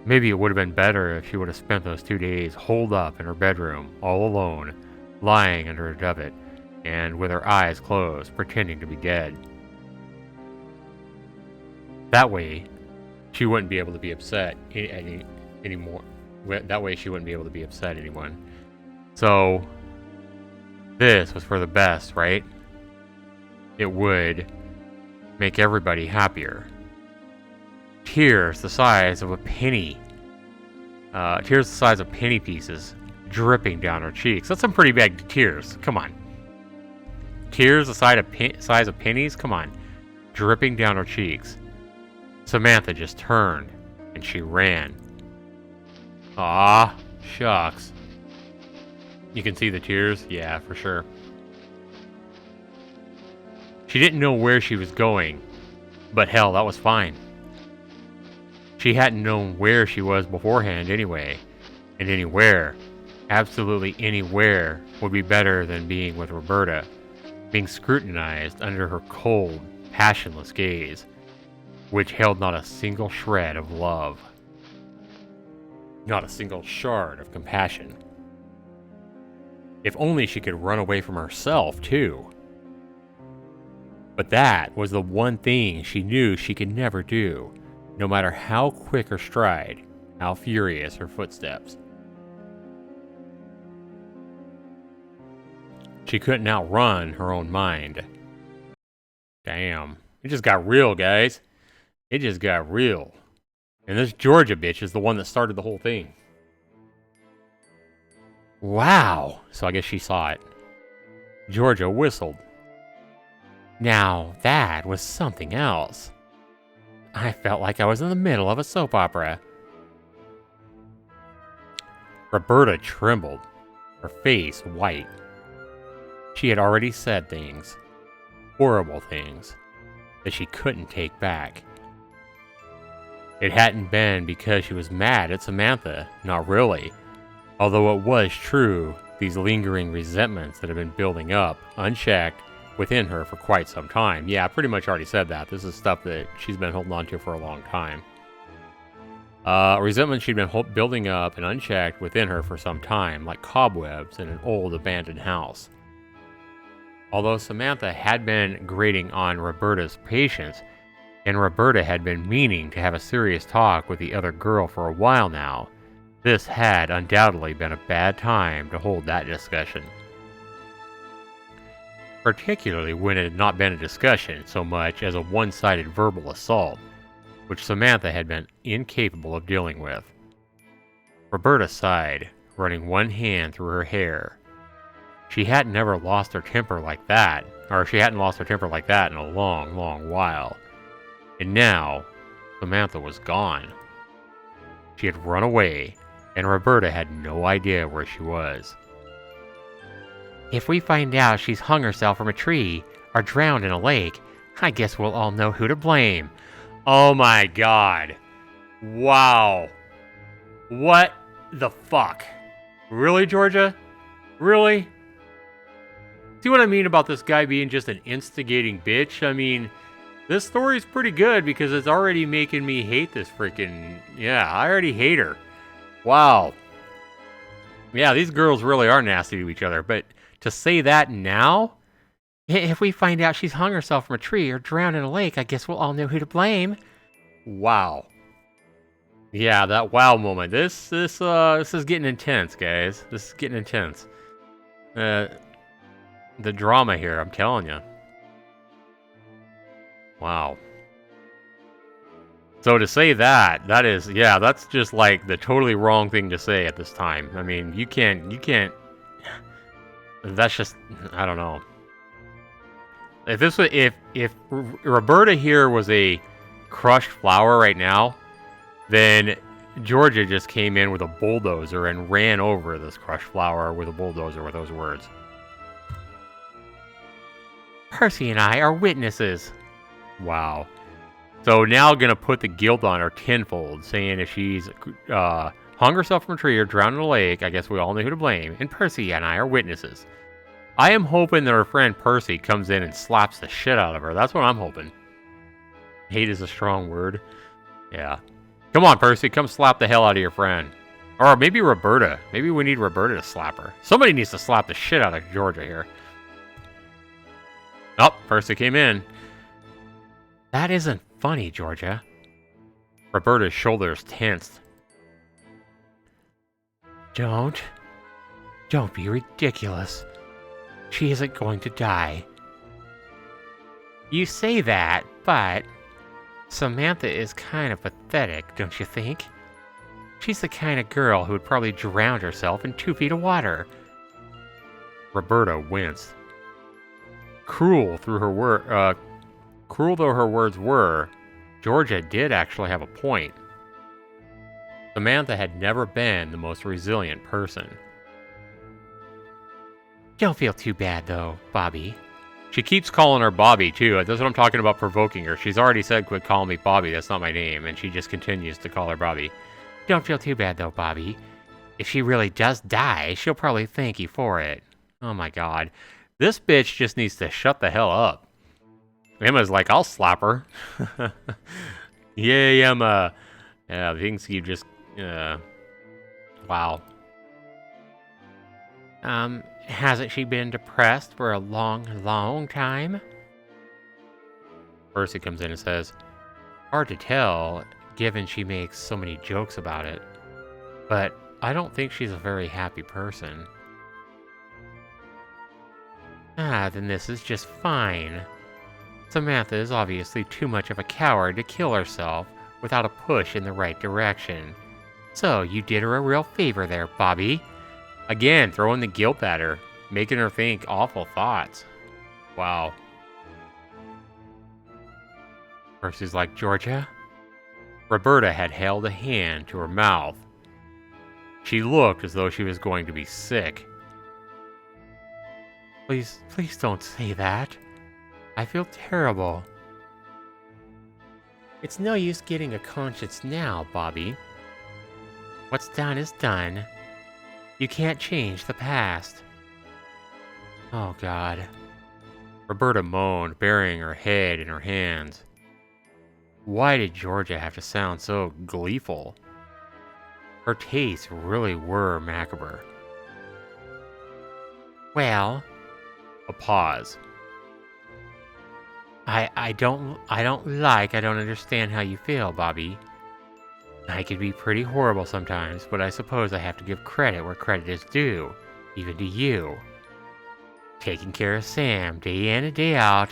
Maybe it would have been better if she would have spent those 2 days holed up in her bedroom, all alone, lying under a duvet, and with her eyes closed, pretending to be dead. That way, she wouldn't be able to be upset anymore. That way, she wouldn't be able to be upset anyone. So, this was for the best, right? It would make everybody happier. Tears the size of a penny. Tears the size of penny pieces dripping down her cheeks. That's some pretty bad tears. Come on. Tears the size of pennies? Come on. Dripping down her cheeks. Samantha just turned and she ran. Ah, shucks. You can see the tears? Yeah, for sure. She didn't know where she was going, but hell, that was fine. She hadn't known where she was beforehand anyway, and anywhere, absolutely anywhere, would be better than being with Roberta, being scrutinized under her cold, passionless gaze, which held not a single shred of love, not a single shard of compassion. If only she could run away from herself, too. But that was the one thing she knew she could never do, no matter how quick her stride, how furious her footsteps. She couldn't outrun her own mind. Damn. It just got real, guys. It just got real. And this Georgia bitch is the one that started the whole thing. Wow. So I guess she saw it. Georgia whistled. Now, that was something else. I felt like I was in the middle of a soap opera. Roberta trembled, her face white. She had already said things, horrible things, that she couldn't take back. It hadn't been because she was mad at Samantha, not really. Although it was true, these lingering resentments that had been building up, unchecked, within her for quite some time. Yeah, I pretty much already said that. This is stuff that she's been holding on to for a long time. Resentment she'd been building up and unchecked within her for some time, like cobwebs in an old abandoned house. Although Samantha had been grating on Roberta's patience, and Roberta had been meaning to have a serious talk with the other girl for a while now, this had undoubtedly been a bad time to hold that discussion. Particularly when it had not been a discussion so much as a one-sided verbal assault, which Samantha had been incapable of dealing with. Roberta sighed, running one hand through her hair. She hadn't ever lost her temper like that, or she hadn't lost her temper like that in a long, long while. And now, Samantha was gone. She had run away, and Roberta had no idea where she was. If we find out she's hung herself from a tree or drowned in a lake, I guess we'll all know who to blame. Oh my god. Wow. What the fuck? Really, Georgia? Really? See what I mean about this guy being just an instigating bitch? I mean, this story's pretty good because it's already making me hate this freaking... Yeah, I already hate her. Wow. Yeah, these girls really are nasty to each other, but to say that now? If we find out she's hung herself from a tree or drowned in a lake, I guess we'll all know who to blame. Wow. Yeah, that wow moment. This is getting intense, guys. This is getting intense. The drama here, I'm telling you. Wow. So to say that is, yeah, that's just like the totally wrong thing to say at this time. I mean, you can't, that's just, I don't know. If this was, if Roberta here was a crushed flower right now, then Georgia just came in with a bulldozer and ran over this crushed flower with a bulldozer with those words. Percy and I are witnesses. Wow. So now gonna put the guilt on her tenfold, saying if she's hung herself from a tree or drowned in a lake, I guess we all know who to blame, and Percy and I are witnesses. I am hoping that her friend Percy comes in and slaps the shit out of her. That's what I'm hoping. Hate is a strong word. Yeah. Come on, Percy, come slap the hell out of your friend. Or maybe Roberta. Maybe we need Roberta to slap her. Somebody needs to slap the shit out of Georgia here. Oh, Percy came in. That isn't funny, Georgia. Roberta's shoulders tensed. Don't be ridiculous. She isn't going to die. You say that, but Samantha is kind of pathetic, don't you think? She's the kind of girl who would probably drown herself in 2 feet of water. Roberta winced. Cruel though her words were, Georgia did actually have a point. Samantha had never been the most resilient person. Don't feel too bad, though, Bobby. She keeps calling her Bobby, too. That's what I'm talking about, provoking her. She's already said, quit calling me Bobby. That's not my name. And she just continues to call her Bobby. Don't feel too bad, though, Bobby. If she really does die, she'll probably thank you for it. Oh, my God. This bitch just needs to shut the hell up. Emma's like, I'll slap her. Yay, Emma. Yeah, things you just... wow. Hasn't she been depressed for a long, long time? Percy comes in and says, hard to tell, given she makes so many jokes about it. But I don't think she's a very happy person. Ah, then this is just fine. Samantha is obviously too much of a coward to kill herself without a push in the right direction. So you did her a real favor there, Bobby. Again, throwing the guilt at her, making her think awful thoughts. Wow. Percy's like, Georgia? Roberta had held a hand to her mouth. She looked as though she was going to be sick. Please don't say that. I feel terrible. It's no use getting a conscience now, Bobby. What's done is done. You can't change the past. Oh, God. Roberta moaned, burying her head in her hands. Why did Georgia have to sound so gleeful? Her tastes really were macabre. Well, a pause. I don't understand how you feel, Bobby. I could be pretty horrible sometimes, but I suppose I have to give credit where credit is due, even to you. Taking care of Sam day in and day out,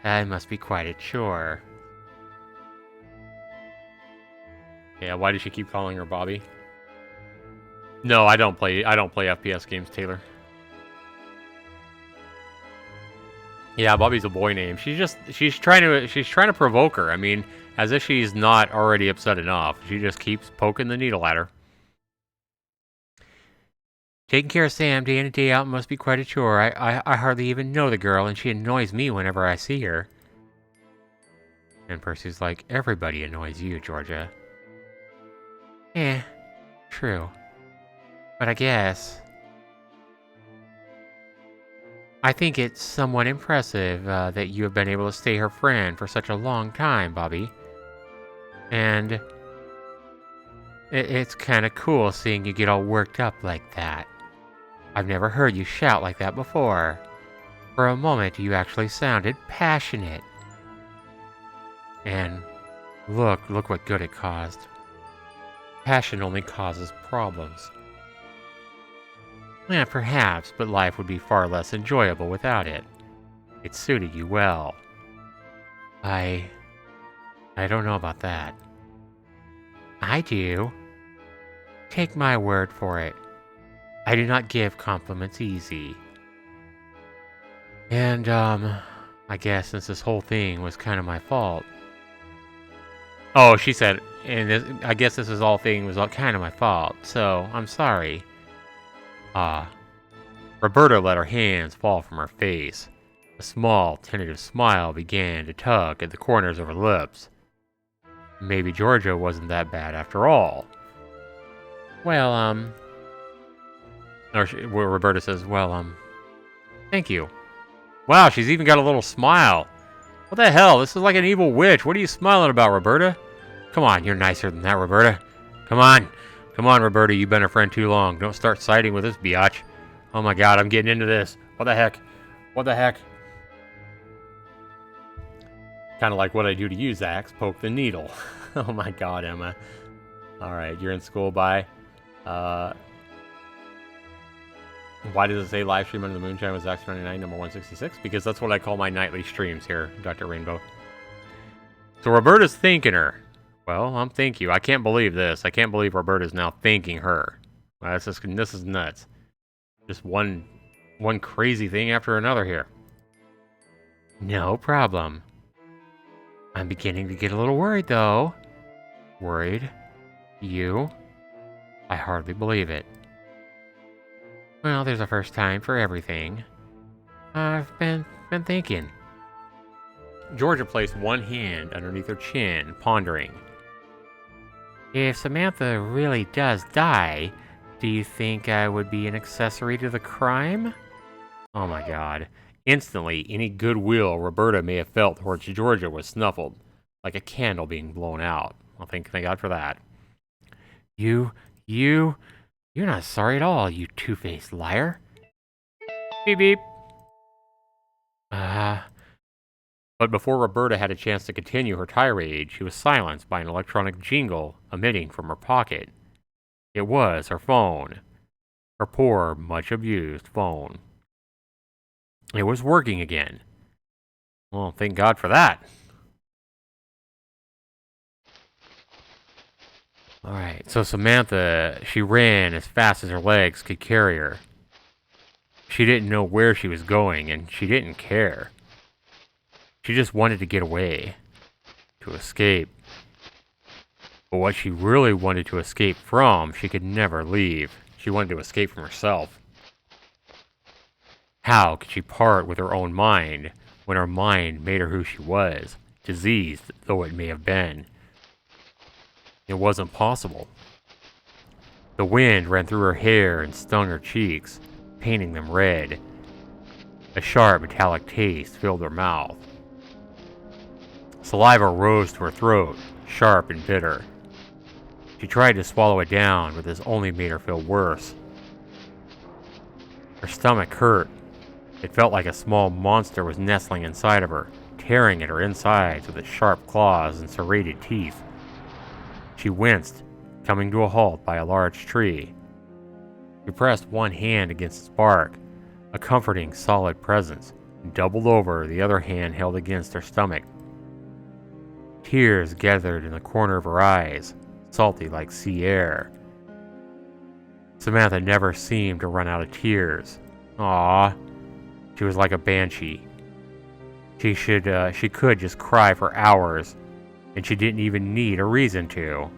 must be quite a chore. Yeah, why does she keep calling her Bobby? No, I don't play FPS games, Taylor. Yeah, Bobby's a boy name. She's trying to provoke her. I mean, as if she's not already upset enough. She just keeps poking the needle at her. Taking care of Sam day in and day out must be quite a chore. I hardly even know the girl, and she annoys me whenever I see her. And Percy's like, everybody annoys you, Georgia. True. But I guess I think it's somewhat impressive that you have been able to stay her friend for such a long time, Bobby. And it's kind of cool seeing you get all worked up like that. I've never heard you shout like that before. For a moment, you actually sounded passionate. And look what good it caused. Passion only causes problems. Yeah, perhaps, but life would be far less enjoyable without it. It suited you well. I don't know about that. I do. Take my word for it. I do not give compliments easy. And, I guess since this whole thing was kind of my fault. Oh, she said, I guess this whole thing was kind of my fault, so I'm sorry. Roberta let her hands fall from her face. A small, tentative smile began to tug at the corners of her lips. Maybe Georgia wasn't that bad after all. Well, Roberta says, thank you. Wow, she's even got a little smile. What the hell? This is like an evil witch. What are you smiling about, Roberta? Come on, you're nicer than that, Roberta. Come on, Roberta. You've been a friend too long. Don't start siding with this biatch. Oh my God, I'm getting into this. What the heck? Kind of like what I do to you, Zax. Poke the needle. Oh my God, Emma. Alright, you're in school, bye. Why does it say live stream under the Moonshine with Zaxtor99 number 166? Because that's what I call my nightly streams here, Dr. Rainbow. So Roberta's thanking her. Well, I'm thank you. I can't believe this. I can't believe Roberta's now thanking her. This is nuts. Just one crazy thing after another here. No problem. I'm beginning to get a little worried, though. Worried? You? I hardly believe it. Well, there's a first time for everything. I've been thinking. Georgia placed one hand underneath her chin, pondering. If Samantha really does die, do you think I would be an accessory to the crime? Oh my God. Instantly, any goodwill Roberta may have felt towards Georgia was snuffled, like a candle being blown out. Well, thank God for that. You're not sorry at all, you two-faced liar. Beep beep. But before Roberta had a chance to continue her tirade, she was silenced by an electronic jingle emitting from her pocket. It was her phone. Her poor, much-abused phone. It was working again. Well, thank God for that. Alright, so Samantha, she ran as fast as her legs could carry her. She didn't know where she was going, and she didn't care. She just wanted to get away, to escape. But what she really wanted to escape from, she could never leave. She wanted to escape from herself. How could she part with her own mind when her mind made her who she was, diseased though it may have been? It wasn't possible. The wind ran through her hair and stung her cheeks, painting them red. A sharp metallic taste filled her mouth. Saliva rose to her throat, sharp and bitter. She tried to swallow it down, but this only made her feel worse. Her stomach hurt. It felt like a small monster was nestling inside of her, tearing at her insides with its sharp claws and serrated teeth. She winced, coming to a halt by a large tree. She pressed one hand against its bark, a comforting, solid presence, and doubled over, the other hand held against her stomach. Tears gathered in the corner of her eyes, salty like sea air. Samantha never seemed to run out of tears. Aww. She was like a banshee. She could just cry for hours, and she didn't even need a reason to.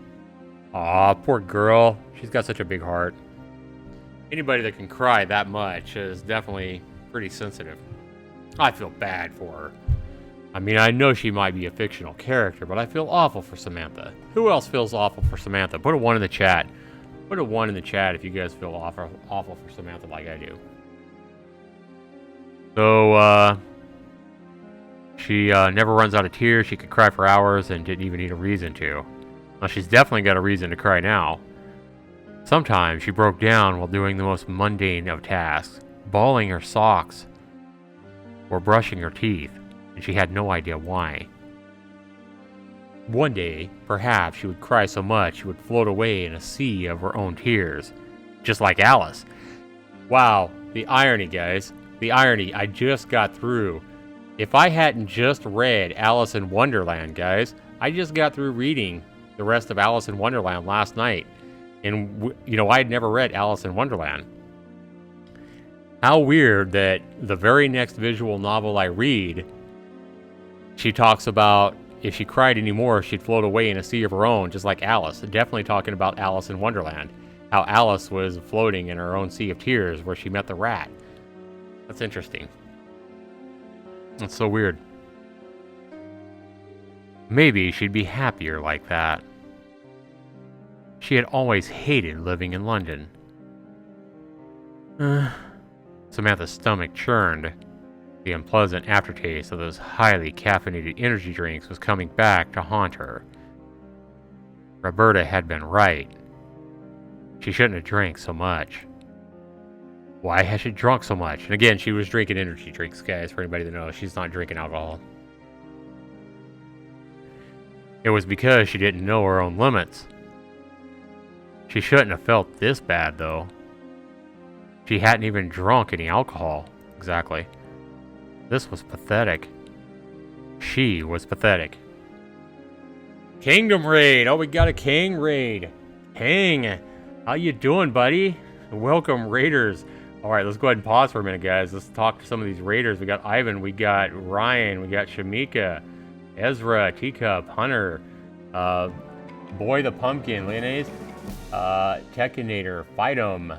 Aw, poor girl. She's got such a big heart. Anybody that can cry that much is definitely pretty sensitive. I feel bad for her. I mean, I know she might be a fictional character, but I feel awful for Samantha. Who else feels awful for Samantha? Put a 1 in the chat. Put a 1 in the chat if you guys feel awful for Samantha like I do. So, she never runs out of tears. She could cry for hours and didn't even need a reason to. Well, she's definitely got a reason to cry now. Sometimes she broke down while doing the most mundane of tasks, balling her socks or brushing her teeth, and she had no idea why. One day, perhaps she would cry so much she would float away in a sea of her own tears, just like Alice. Wow, the irony, guys. The irony. I just got through. If I hadn't just read Alice in Wonderland, guys, I just got through reading the rest of Alice in Wonderland last night. And, you know, I had never read Alice in Wonderland. How weird that the very next visual novel I read, she talks about if she cried anymore, she'd float away in a sea of her own, just like Alice. Definitely talking about Alice in Wonderland. How Alice was floating in her own sea of tears where she met the rat. That's interesting. That's so weird. Maybe she'd be happier like that. She had always hated living in London. Samantha's stomach churned. The unpleasant aftertaste of those highly caffeinated energy drinks was coming back to haunt her. Roberta had been right. She shouldn't have drank so much. Why has she drunk so much? And again, she was drinking energy drinks, guys, for anybody that knows. She's not drinking alcohol. It was because she didn't know her own limits. She shouldn't have felt this bad, though. She hadn't even drunk any alcohol. Exactly. This was pathetic. She was pathetic. Kingdom Raid! Oh, we got a King Raid! King! How you doing, buddy? Welcome, Raiders. Alright, let's go ahead and pause for a minute, guys. Let's talk to some of these Raiders. We got Ivan, we got Ryan, we got Shamika, Ezra, Teacup, Hunter, Boy the Pumpkin, Leonaise, Tekinator, Fightum,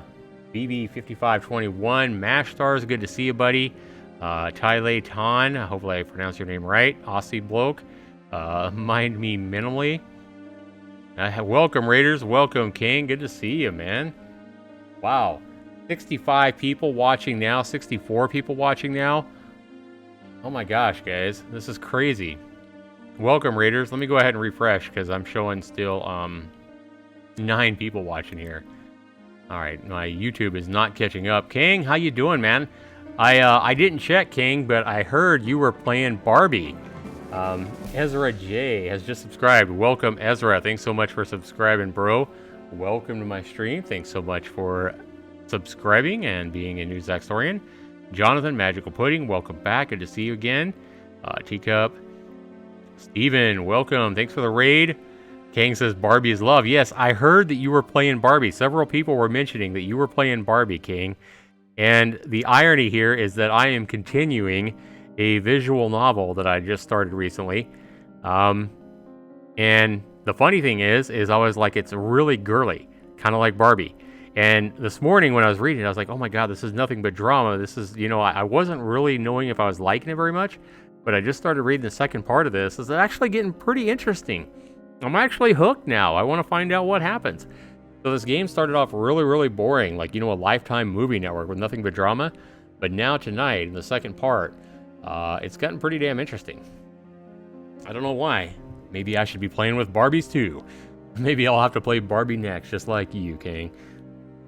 BB5521, Mash Stars, good to see you, buddy. Tylay Tan, hopefully I pronounced your name right. Aussie Bloke, Mind Me Minimally. Welcome, Raiders. Welcome, King. Good to see you, man. Wow. 65 people watching now. 64 people watching now. Oh my gosh, guys. This is crazy. Welcome, Raiders. Let me go ahead and refresh because I'm showing still 9 people watching here. Alright, my YouTube is not catching up. King, how you doing, man? I didn't check, King, but I heard you were playing Barbie. Ezra J has just subscribed. Welcome, Ezra. Thanks so much for subscribing, bro. Welcome to my stream. Thanks so much for subscribing and being a new Zaxtorian. Jonathan, Magical Pudding, welcome back. Good to see you again. Teacup. Steven, welcome. Thanks for the raid. Kang says Barbie is love. Yes, I heard that you were playing Barbie. Several people were mentioning that you were playing Barbie, King. And the irony here is that I am continuing a visual novel that I just started recently. And the funny thing is I was like, it's really girly, kind of like Barbie. And this morning when I was reading it, I was like, oh my God, this is nothing but drama. This is, I wasn't really knowing if I was liking it very much, but I just started reading the second part of this. It's actually getting pretty interesting. I'm actually hooked now. I want to find out what happens. So this game started off really, really boring, like, a Lifetime movie network with nothing but drama. But now tonight, in the second part, it's gotten pretty damn interesting. I don't know why. Maybe I should be playing with Barbies too. Maybe I'll have to play Barbie next, just like you, King.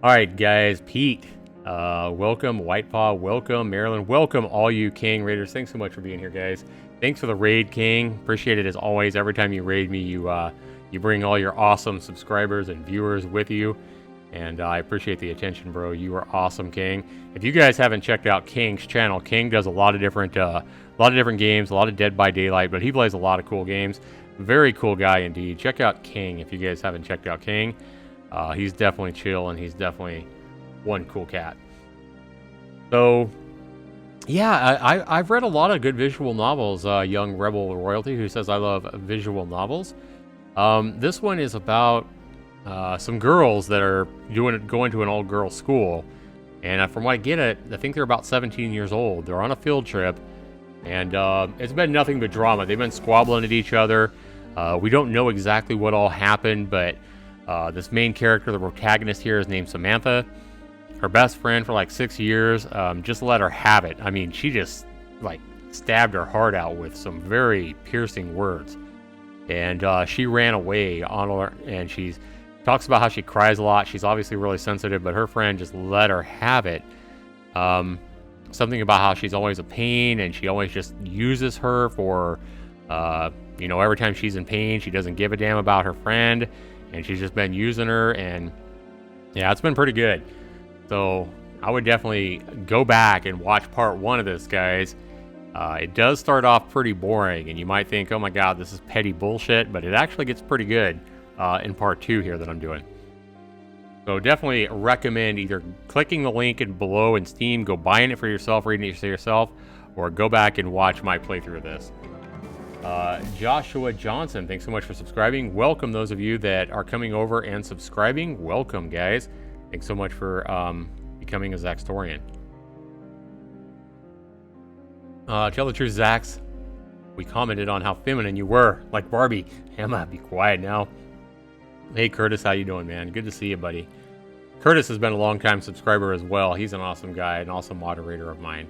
Alright, guys. Pete, welcome. Whitepaw, welcome. Maryland, welcome all you King Raiders. Thanks so much for being here, guys. Thanks for the raid, King. Appreciate it as always. Every time you raid me, you bring all your awesome subscribers and viewers with you. And I appreciate the attention, bro. You are awesome, King. If you guys haven't checked out King's channel, King does a lot of different games, a lot of Dead by Daylight, but he plays a lot of cool games. Very cool guy indeed. Check out King if you guys haven't checked out King. He's definitely chill, and he's definitely one cool cat. So, yeah, I've read a lot of good visual novels. Young Rebel Royalty, who says I love visual novels. This one is about some girls that are going to an all girls school, and from what I get it, I think they're about 17 years old. They're on a field trip, and it's been nothing but drama. They've been squabbling at each other. We don't know exactly what all happened, but this main character, the protagonist here, is named Samantha. Her best friend for like 6 years just let her have it. I mean, she just like stabbed her heart out with some very piercing words. And she ran away on her, and she talks about how she cries a lot. She's obviously really sensitive, but her friend just let her have it. Something about how she's always a pain, and she always just uses her for, every time she's in pain, she doesn't give a damn about her friend, and she's just been using her, and yeah, it's been pretty good. So I would definitely go back and watch part 1 of this, guys. It does start off pretty boring, and you might think, oh my God, this is petty bullshit, but it actually gets pretty good in part 2 here that I'm doing. So definitely recommend either clicking the link below in Steam, go buying it for yourself, reading it for yourself, or go back and watch my playthrough of this. Joshua Johnson, thanks so much for subscribing. Welcome those of you that are coming over and subscribing. Welcome, guys. Thanks so much for becoming a Zaxtorian. Tell the truth, Zax. We commented on how feminine you were, like Barbie. Emma, be quiet now. Hey, Curtis, how you doing, man? Good to see you, buddy. Curtis has been a long-time subscriber as well. He's an awesome guy, an awesome moderator of mine.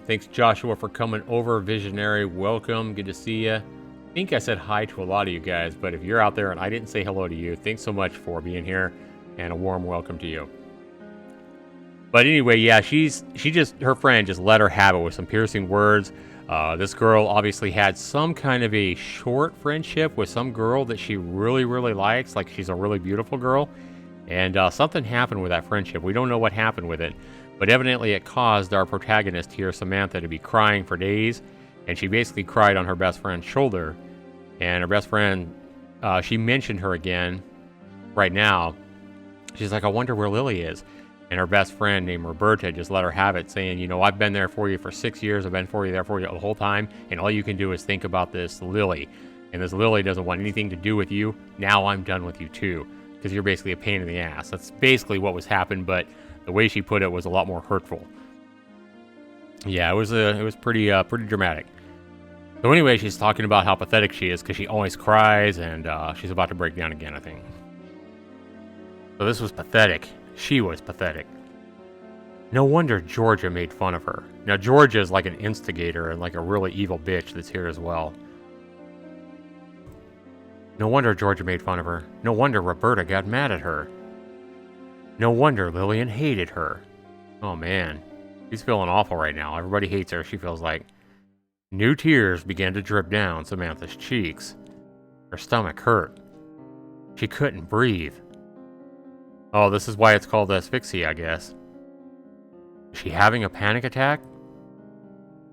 Thanks, Joshua, for coming over. Visionary, welcome. Good to see you. I think I said hi to a lot of you guys, but if you're out there and I didn't say hello to you, thanks so much for being here, and a warm welcome to you. But anyway, yeah, her friend just let her have it with some piercing words. This girl obviously had some kind of a short friendship with some girl that she really, really likes. Like, she's a really beautiful girl. And something happened with that friendship. We don't know what happened with it. But evidently it caused our protagonist here, Samantha, to be crying for days. And she basically cried on her best friend's shoulder. And her best friend, she mentioned her again right now. She's like, I wonder where Lily is. And her best friend named Roberta just let her have it, saying, I've been there for you for 6 years. I've been there for you the whole time. And all you can do is think about this Lily. And this Lily doesn't want anything to do with you. Now I'm done with you too. Because you're basically a pain in the ass. That's basically what was happened, but the way she put it was a lot more hurtful. Yeah, it was pretty dramatic. So anyway, she's talking about how pathetic she is because she always cries, and she's about to break down again, I think. So this was pathetic. She was pathetic. No wonder Georgia made fun of her. Now, Georgia's like an instigator and like a really evil bitch that's here as well. No wonder Georgia made fun of her. No wonder Roberta got mad at her. No wonder Lillian hated her. Oh man, she's feeling awful right now. Everybody hates her, she feels like. New tears began to drip down Samantha's cheeks. Her stomach hurt. She couldn't breathe. Oh, this is why it's called asphyxia, I guess. Is she having a panic attack?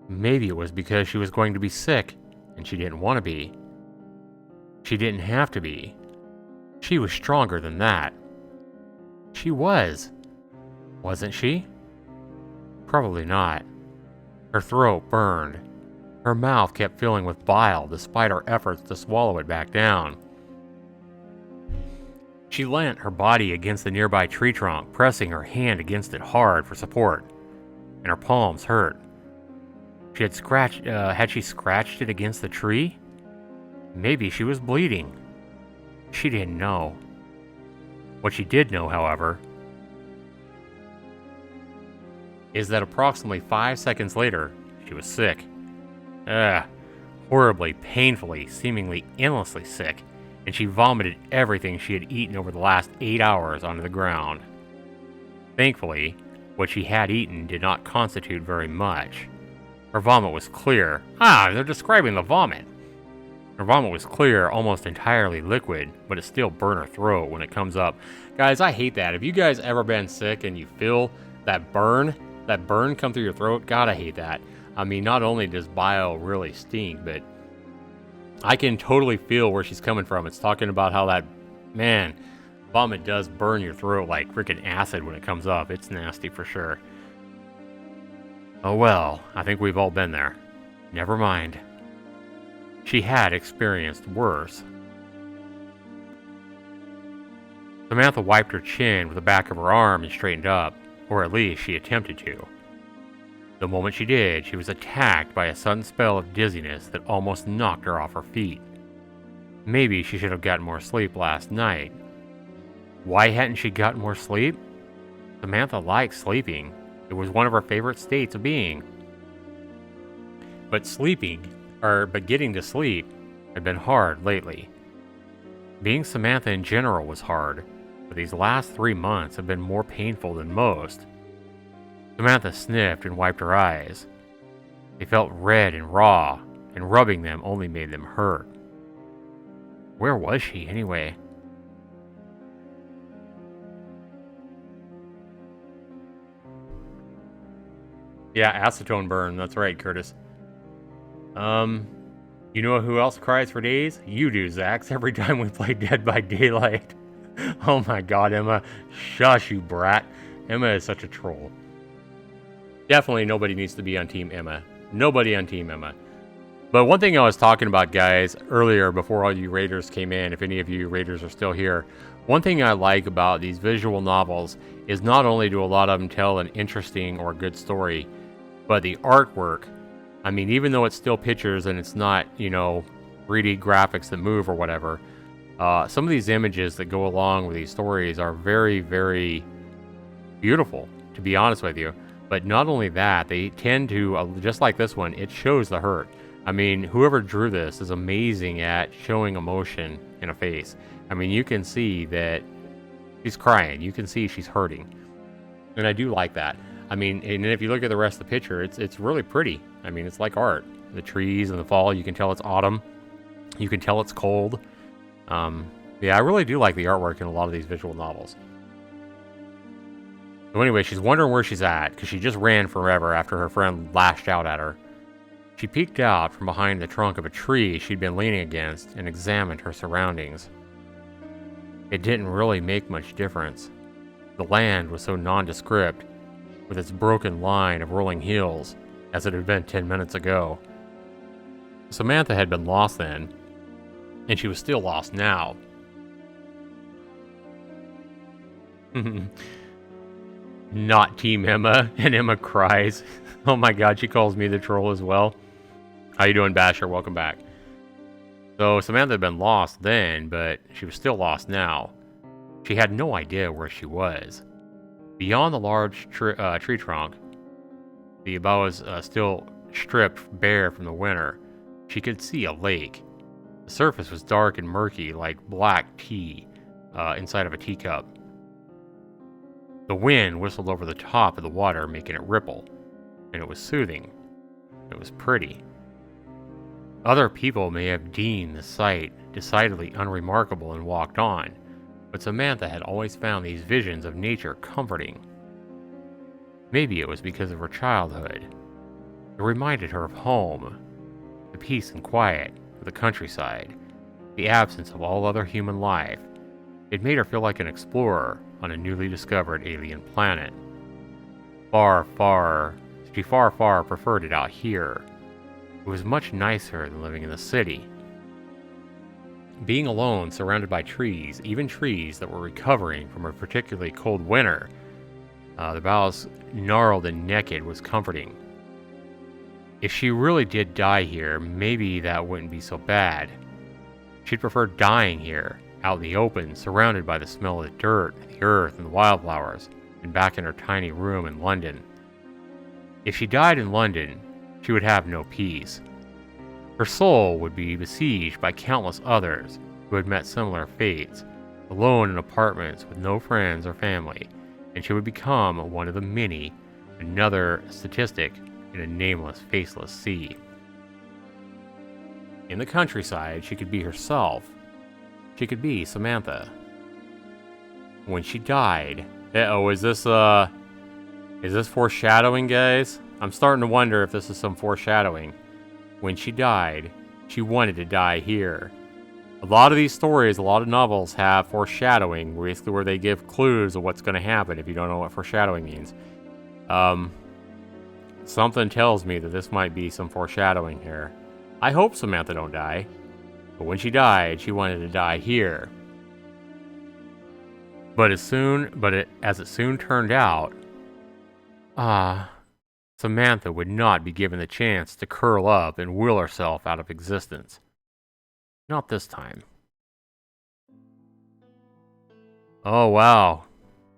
Maybe it was because she was going to be sick, and she didn't want to be. She didn't have to be. She was stronger than that. She was. Wasn't she? Probably not. Her throat burned. Her mouth kept filling with bile despite her efforts to swallow it back down. She leant her body against the nearby tree trunk, pressing her hand against it hard for support, and her palms hurt. Had she scratched it against the tree? Maybe she was bleeding. She didn't know. What she did know, however, is that approximately 5 seconds later, she was sick. Horribly, painfully, seemingly endlessly sick, and she vomited everything she had eaten over the last 8 hours onto the ground. Thankfully, what she had eaten did not constitute very much. Her vomit was clear. They're describing the vomit. Her vomit was clear, almost entirely liquid, but it still burned her throat when it comes up. Guys, I hate that. Have you guys ever been sick and you feel that burn come through your throat? God, I hate that. I mean, not only does bile really stink, but I can totally feel where she's coming from. It's talking about how that, man, vomit does burn your throat like freaking acid when it comes up. It's nasty for sure. Oh well, I think we've all been there. Never mind. She had experienced worse. Samantha wiped her chin with the back of her arm and straightened up, or at least she attempted to. The moment she did, she was attacked by a sudden spell of dizziness that almost knocked her off her feet. Maybe she should have gotten more sleep last night. Why hadn't she gotten more sleep? Samantha liked sleeping. It was one of her favorite states of being. But getting to sleep had been hard lately. Being Samantha in general was hard, but these last 3 months have been more painful than most. Samantha sniffed and wiped her eyes. They felt red and raw, and rubbing them only made them hurt. Where was she, anyway? Yeah, acetone burn. That's right, Curtis. You know who else cries for days? You do, Zax, every time we play Dead by Daylight. Oh my god, Emma. Shush, you brat. Emma is such a troll. Definitely nobody needs to be on Team Emma. Nobody on Team Emma. But one thing I was talking about, guys, earlier before all you Raiders came in, if any of you Raiders are still here, one thing I like about these visual novels is not only do a lot of them tell an interesting or good story, but the artwork. I mean, even though it's still pictures and it's not, 3D graphics that move or whatever, some of these images that go along with these stories are very, very beautiful, to be honest with you. But not only that, they tend to, just like this one, it shows the hurt. I mean, whoever drew this is amazing at showing emotion in a face. I mean, you can see that she's crying. You can see she's hurting. And I do like that. I mean, and if you look at the rest of the picture, it's really pretty. I mean, it's like art. The trees in the fall, you can tell it's autumn. You can tell it's cold. Yeah, I really do like the artwork in a lot of these visual novels. So anyway, she's wondering where she's at, because she just ran forever after her friend lashed out at her. She peeked out from behind the trunk of a tree she'd been leaning against and examined her surroundings. It didn't really make much difference. The land was so nondescript, with its broken line of rolling hills, as it had been 10 minutes ago. Samantha had been lost then, and she was still lost now. Not Team Emma, and Emma cries. Oh my god, she calls me the troll as well. How you doing, Basher? Welcome back. So Samantha had been lost then, but she was still lost now. She had no idea where she was. Beyond the large tree trunk, the boughs still stripped bare from the winter, she could see a lake. The surface was dark and murky like black tea inside of a teacup. The wind whistled over the top of the water, making it ripple, and it was soothing. It was pretty. Other people may have deemed the sight decidedly unremarkable and walked on, but Samantha had always found these visions of nature comforting. Maybe it was because of her childhood. It reminded her of home, the peace and quiet of the countryside, the absence of all other human life. It made her feel like an explorer on a newly discovered alien planet. She far preferred it out here. It was much nicer than living in the city. Being alone, surrounded by trees, even trees that were recovering from a particularly cold winter, the boughs gnarled and naked, was comforting. If she really did die here, maybe that wouldn't be so bad. She'd prefer dying here, out in the open, surrounded by the smell of the dirt, the earth, and the wildflowers, than back in her tiny room in London. If she died in London, she would have no peace. Her soul would be besieged by countless others who had met similar fates, alone in apartments with no friends or family, and she would become one of the many, another statistic in a nameless, faceless sea. In the countryside, she could be herself. She could be Samantha. When she died... is this foreshadowing, guys? I'm starting to wonder if this is some foreshadowing. When she died, she wanted to die here. A lot of these stories, a lot of novels have foreshadowing, basically where they give clues of what's going to happen if you don't know what foreshadowing means. Something tells me that this might be some foreshadowing here. I hope Samantha don't die. But when she died, she wanted to die here. As it soon turned out, Samantha would not be given the chance to curl up and will herself out of existence. Not this time. Oh, wow.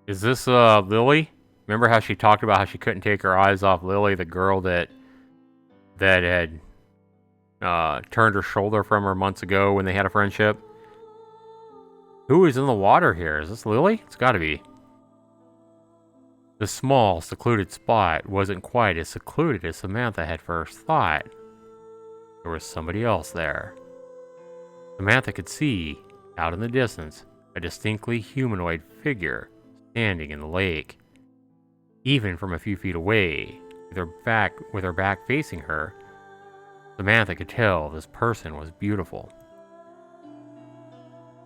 Is this, Lily? Remember how she talked about how she couldn't take her eyes off Lily, the girl that had turned her shoulder from her months ago when they had a friendship? Who is in the water here? Is this Lily? It's gotta be. The small, secluded spot wasn't quite as secluded as Samantha had first thought. There was somebody else there. Samantha could see, out in the distance, a distinctly humanoid figure standing in the lake. Even from a few feet away, with her back facing her, Samantha could tell this person was beautiful.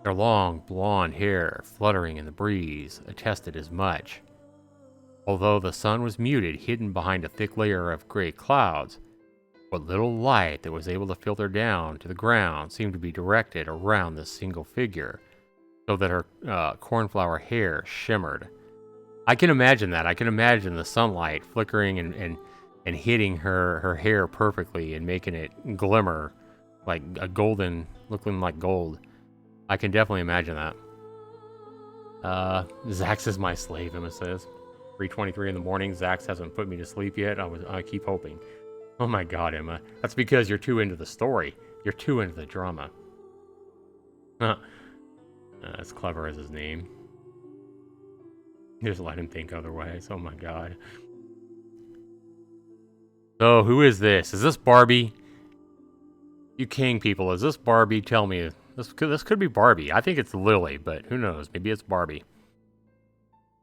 Their long, blonde hair, fluttering in the breeze, attested as much. Although the sun was muted, hidden behind a thick layer of gray clouds, what little light that was able to filter down to the ground seemed to be directed around this single figure, so that her cornflower hair shimmered. I can imagine that. I can imagine the sunlight flickering and hitting her hair perfectly and making it glimmer like a golden, looking like gold. I can definitely imagine that. Zax is my slave, Emma says. 3:23 in the morning. Zax hasn't put me to sleep yet. I keep hoping. Oh my god, Emma. That's because you're too into the story. You're too into the drama. As clever as his name. Just let him think otherwise. Oh my god. So, who is this? Is this Barbie? You king people, is this Barbie? Tell me. This could be Barbie. I think it's Lily, but who knows? Maybe it's Barbie.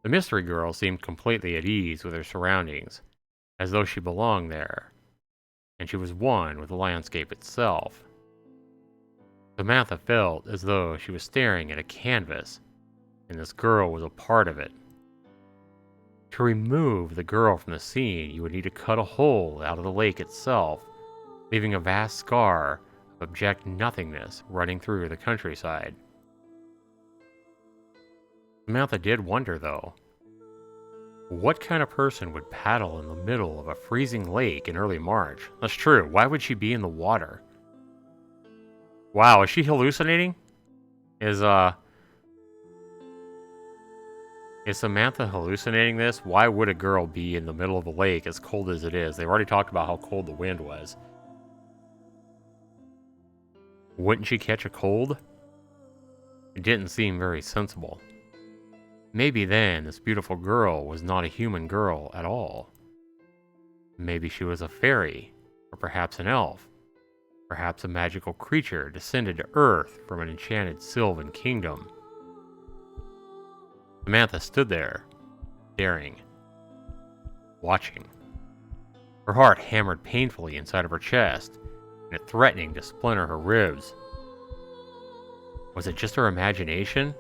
The mystery girl seemed completely at ease with her surroundings, as though she belonged there, and she was one with the landscape itself. Samantha felt as though she was staring at a canvas, and this girl was a part of it. To remove the girl from the scene, you would need to cut a hole out of the lake itself, leaving a vast scar of abject nothingness running through the countryside. Samantha did wonder, though, what kind of person would paddle in the middle of a freezing lake in early March? That's true. Why would she be in the water? Wow, is she hallucinating? Is Samantha hallucinating this? Why would a girl be in the middle of a lake as cold as it is? They've already talked about how cold the wind was. Wouldn't she catch a cold? It didn't seem very sensible. Maybe then this beautiful girl was not a human girl at all. Maybe she was a fairy, or perhaps an elf. Perhaps a magical creature descended to Earth from an enchanted sylvan kingdom. Samantha stood there, staring, watching. Her heart hammered painfully inside of her chest, and it threatening to splinter her ribs. Was it just her imagination?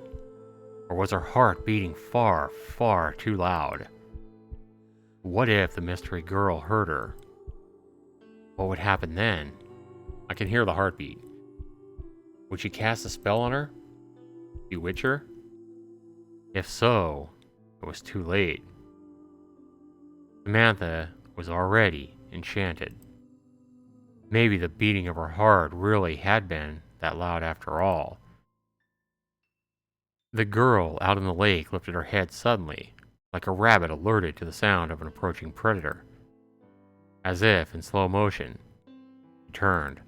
Or was her heart beating far, far too loud? What if the mystery girl heard her? What would happen then? I can hear the heartbeat. Would she cast a spell on her? Bewitch her? If so, it was too late. Samantha was already enchanted. Maybe the beating of her heart really had been that loud after all. The girl out in the lake lifted her head suddenly, like a rabbit alerted to the sound of an approaching predator. As if in slow motion, she turned.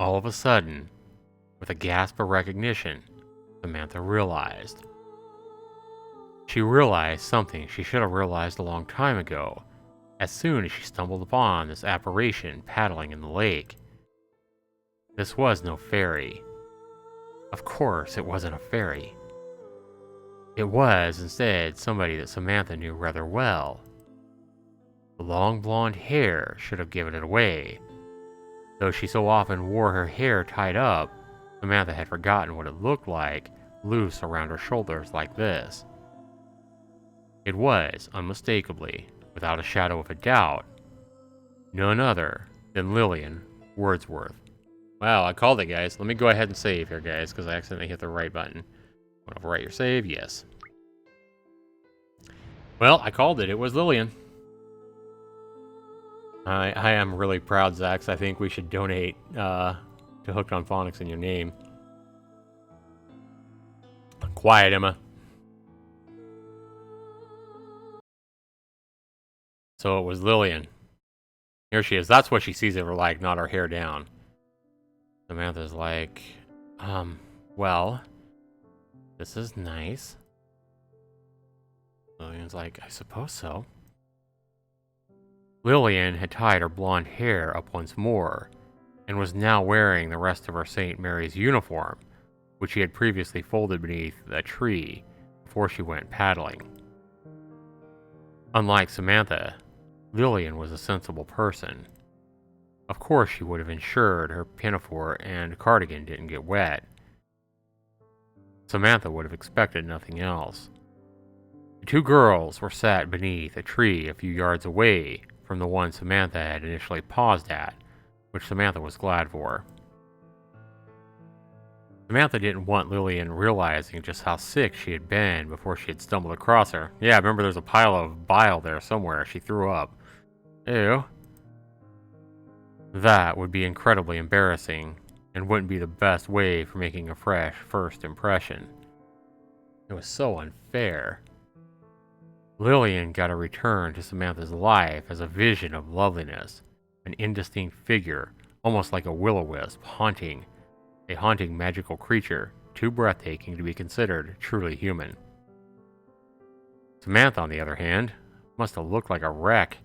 All of a sudden, with a gasp of recognition, Samantha realized. She realized something she should have realized a long time ago, as soon as she stumbled upon this apparition paddling in the lake. This was no fairy. Of course, it wasn't a fairy. It was, instead, somebody that Samantha knew rather well. The long blonde hair should have given it away. Though she so often wore her hair tied up, Samantha had forgotten what it looked like loose around her shoulders like this. It was, unmistakably, without a shadow of a doubt, none other than Lillian Wordsworth. Wow, I called it, guys. Let me go ahead and save here, guys, because I accidentally hit the right button. Want to overwrite your save? Yes. Well, I called it. It was Lillian. I am really proud, Zax. I think we should donate to Hooked on Phonics in your name. Quiet, Emma. So it was Lillian. Here she is. That's what she sees of her like, not her hair down. Samantha's like, well, this is nice. Lillian's like, I suppose so. Lillian had tied her blonde hair up once more, and was now wearing the rest of her St. Mary's uniform, which she had previously folded beneath a tree before she went paddling. Unlike Samantha, Lillian was a sensible person. Of course she would have ensured her pinafore and cardigan didn't get wet. Samantha would have expected nothing else. The two girls were sat beneath a tree a few yards away from the one Samantha had initially paused at, which Samantha was glad for. Samantha didn't want Lillian realizing just how sick she had been before she had stumbled across her. Yeah, remember there's a pile of bile there somewhere. She threw up. Ew. That would be incredibly embarrassing, and wouldn't be the best way for making a fresh first impression. It was so unfair. Lillian got a return to Samantha's life as a vision of loveliness, an indistinct figure, almost like a will-o-wisp, a haunting magical creature, too breathtaking to be considered truly human. Samantha, on the other hand, must have looked like a wreck.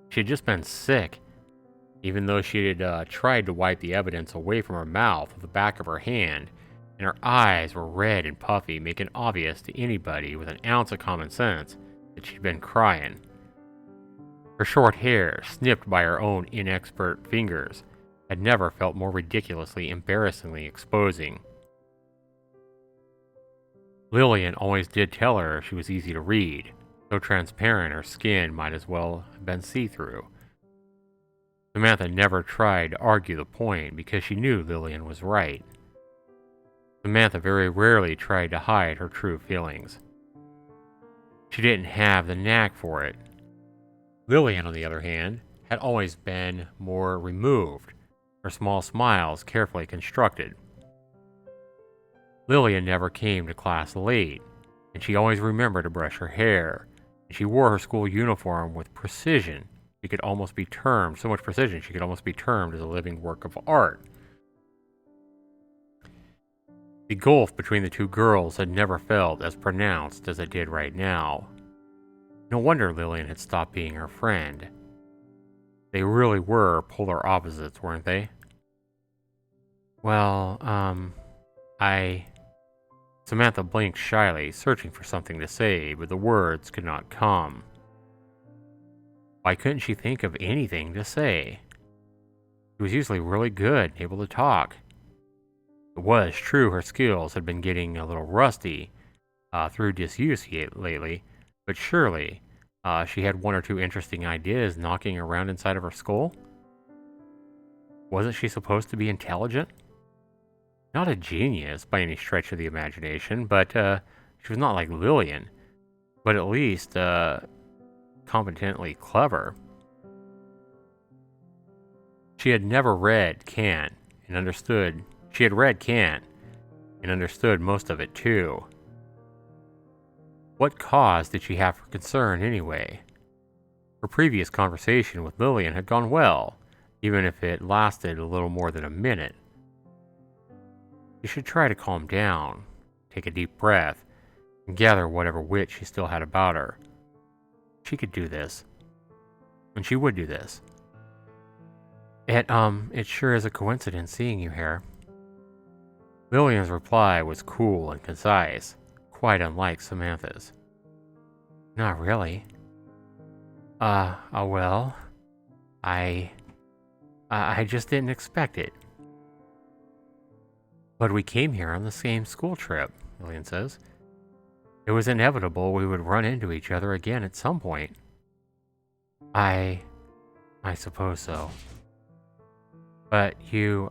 She had just been sick, even though she had tried to wipe the evidence away from her mouth with the back of her hand, and her eyes were red and puffy, making obvious to anybody with an ounce of common sense that she'd been crying. Her short hair, snipped by her own inexpert fingers, had never felt more ridiculously, embarrassingly exposing. Lillian always did tell her she was easy to read, so transparent her skin might as well have been see-through. Samantha never tried to argue the point because she knew Lillian was right. Samantha very rarely tried to hide her true feelings. She didn't have the knack for it. Lillian, on the other hand, had always been more removed, her small smiles carefully constructed. Lillian never came to class late, and she always remembered to brush her hair, and she wore her school uniform with precision. She could almost be termed, so much precision, she could almost be termed as a living work of art. The gulf between the two girls had never felt as pronounced as it did right now. No wonder Lillian had stopped being her friend. They really were polar opposites, weren't they? Well, Samantha blinked shyly, searching for something to say, but the words could not come. Why couldn't she think of anything to say? She was usually really good, able to talk. It was true her skills had been getting a little rusty through disuse lately, but surely she had one or two interesting ideas knocking around inside of her skull. Wasn't she supposed to be intelligent? Not a genius by any stretch of the imagination, but she was not like Lillian, but at least competently clever. She had read Kant and understood most of it too. What cause did she have for concern anyway? Her previous conversation with Lillian had gone well, even if it lasted a little more than a minute. She should try to calm down, take a deep breath, and gather whatever wit she still had about her. She could do this. And she would do this. It sure is a coincidence seeing you here. Lillian's reply was cool and concise, quite unlike Samantha's. Not really. Well, I just didn't expect it. But we came here on the same school trip, Lillian says. It was inevitable we would run into each other again at some point. I suppose so. But you're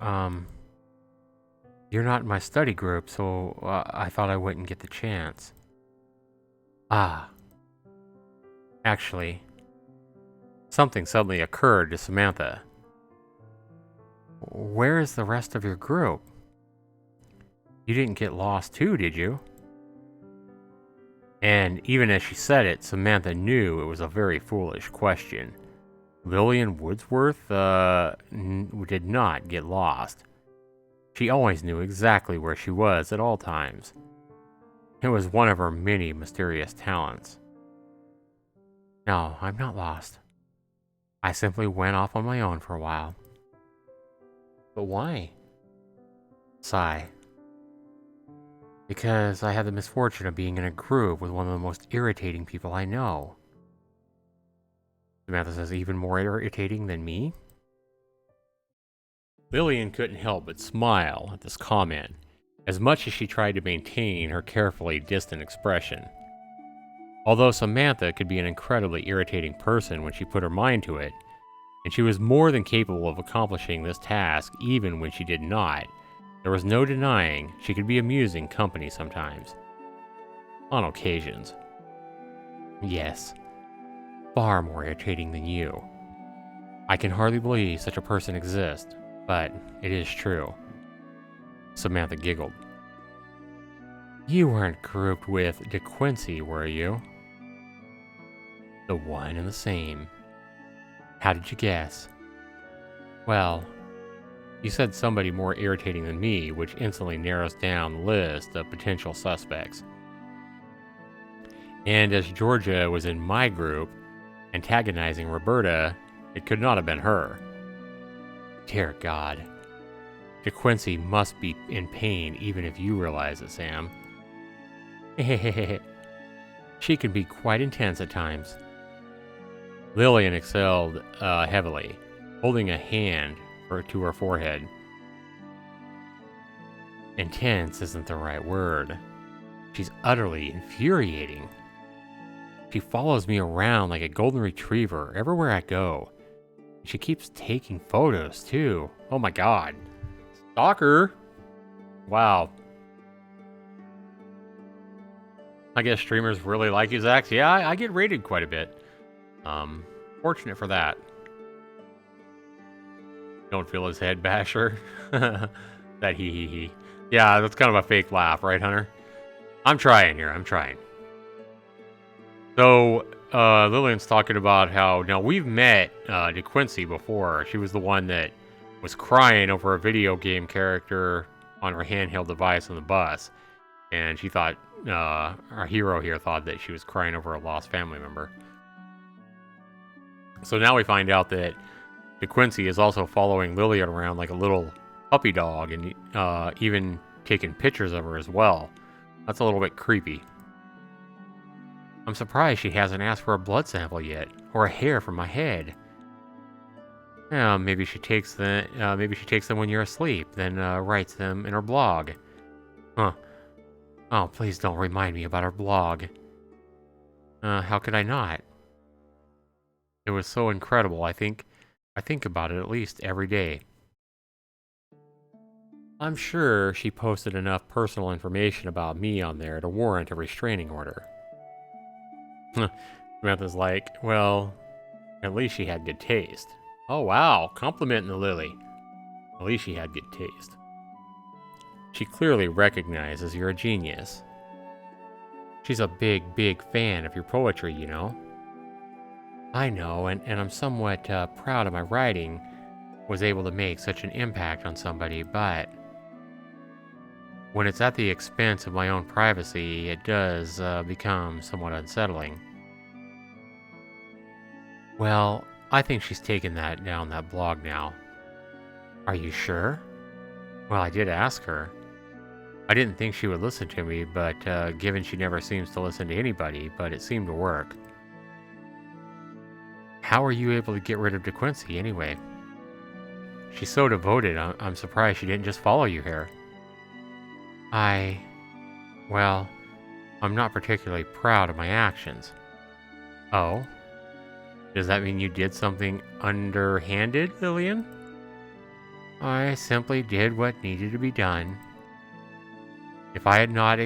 not in my study group, so I thought I wouldn't get the chance. Actually, something suddenly occurred to Samantha. Where is the rest of your group? You didn't get lost too, did you? And even as she said it, Samantha knew it was a very foolish question. Lillian Woodsworth did not get lost. She always knew exactly where she was at all times. It was one of her many mysterious talents. No, I'm not lost. I simply went off on my own for a while. But why? Sigh. Because I had the misfortune of being in a group with one of the most irritating people I know. Samantha says, even more irritating than me? Lillian couldn't help but smile at this comment, as much as she tried to maintain her carefully distant expression. Although Samantha could be an incredibly irritating person when she put her mind to it, and she was more than capable of accomplishing this task even when she did not, there was no denying she could be amusing company sometimes. On occasions. Yes. Far more irritating than you. I can hardly believe such a person exists, but it is true. Samantha giggled. You weren't grouped with De Quincey, were you? The one and the same. How did you guess? Well, you said somebody more irritating than me, which instantly narrows down the list of potential suspects. And as Georgia was in my group, antagonizing Roberta, it could not have been her. Dear God. De Quincey must be in pain even if you realize it, Sam. She can be quite intense at times. Lillian exhaled heavily, holding a hand to her forehead. Intense isn't the right word. She's utterly infuriating. She follows me around like a golden retriever everywhere I go. She keeps taking photos, too. Oh my god. Stalker! Wow. I guess streamers really like you, Zax. Yeah, I get rated quite a bit. Fortunate for that. Don't feel his head basher. That he. Yeah, that's kind of a fake laugh, right, Hunter? I'm trying here, I'm trying. So, Lillian's talking about how, now we've met De Quincey before. She was the one that was crying over a video game character on her handheld device on the bus. And she thought, our hero here thought that she was crying over a lost family member. So now we find out that De Quincey is also following Lillian around like a little puppy dog and even taking pictures of her as well. That's a little bit creepy. I'm surprised she hasn't asked for a blood sample yet. or a hair from my head. Maybe she takes them when you're asleep, then writes them in her blog. Huh. Oh, please don't remind me about her blog. How could I not? It was so incredible. I think about it at least every day. I'm sure she posted enough personal information about me on there to warrant a restraining order. Samantha's like, well, at least she had good taste. Oh wow, complimenting the Lily. At least she had good taste. She clearly recognizes you're a genius. She's a big, big fan of your poetry, you know. I know, and I'm somewhat proud of my writing was able to make such an impact on somebody, but when it's at the expense of my own privacy, it does become somewhat unsettling. Well, I think she's taken that down that blog now. Are you sure? Well, I did ask her. I didn't think she would listen to me, but given she never seems to listen to anybody, but it seemed to work. How are you able to get rid of DeQuincy anyway? She's so devoted, I'm surprised she didn't just follow you here. Well, I'm not particularly proud of my actions. Oh? Does that mean you did something underhanded, Lillian? I simply did what needed to be done. If I had not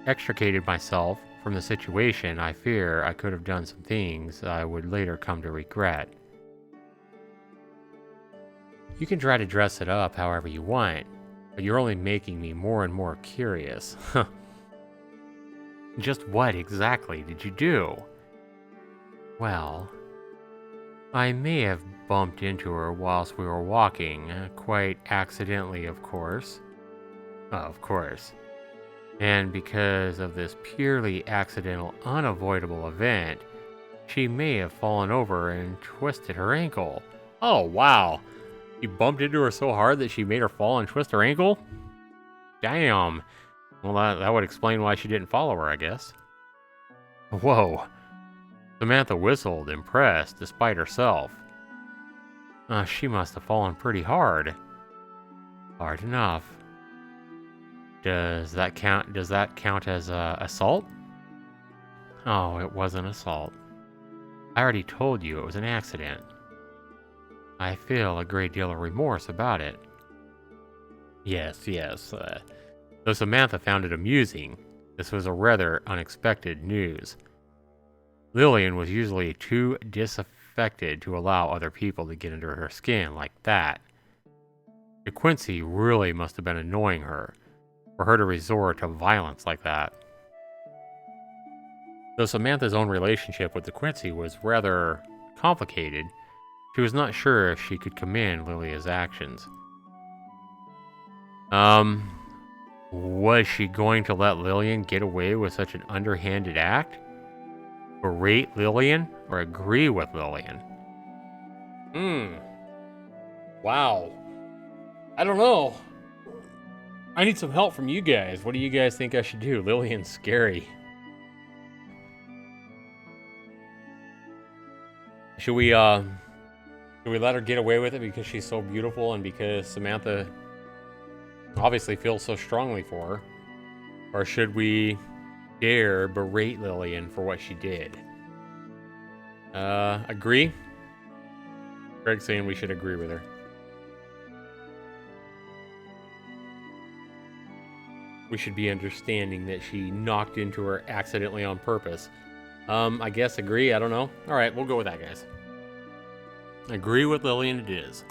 extricated myself from the situation, I fear I could have done some things I would later come to regret. You can try to dress it up however you want, but you're only making me more and more curious. Just what exactly did you do? Well, I may have bumped into her whilst we were walking, quite accidentally, of course. Of course. And because of this purely accidental, unavoidable event, she may have fallen over and twisted her ankle. Oh, wow. You bumped into her so hard that she made her fall and twist her ankle? Damn. Well, that would explain why she didn't follow her, I guess. Whoa. Samantha whistled, impressed, despite herself. She must have fallen pretty hard. Hard enough. Does that count as assault? Oh, it wasn't assault. I already told you it was an accident. I feel a great deal of remorse about it. Yes. Though Samantha found it amusing, this was a rather unexpected news. Lillian was usually too disaffected to allow other people to get under her skin like that. DeQuincy really must have been annoying her, for her to resort to violence like that. Though Samantha's own relationship with DeQuincy was rather complicated, she was not sure if she could commend Lilia's actions. Was she going to let Lillian get away with such an underhanded act? Berate Lillian or agree with Lillian? Wow. I don't know. I need some help from you guys. What do you guys think I should do? Lillian's scary. Should we let her get away with it because she's so beautiful and because Samantha obviously feels so strongly for her? Or should we dare berate Lillian for what she did? Agree? Greg's saying we should agree with her. We should be understanding that she knocked into her accidentally on purpose. I guess agree. I don't know. All right, we'll go with that, guys. Agree with Lillian it is.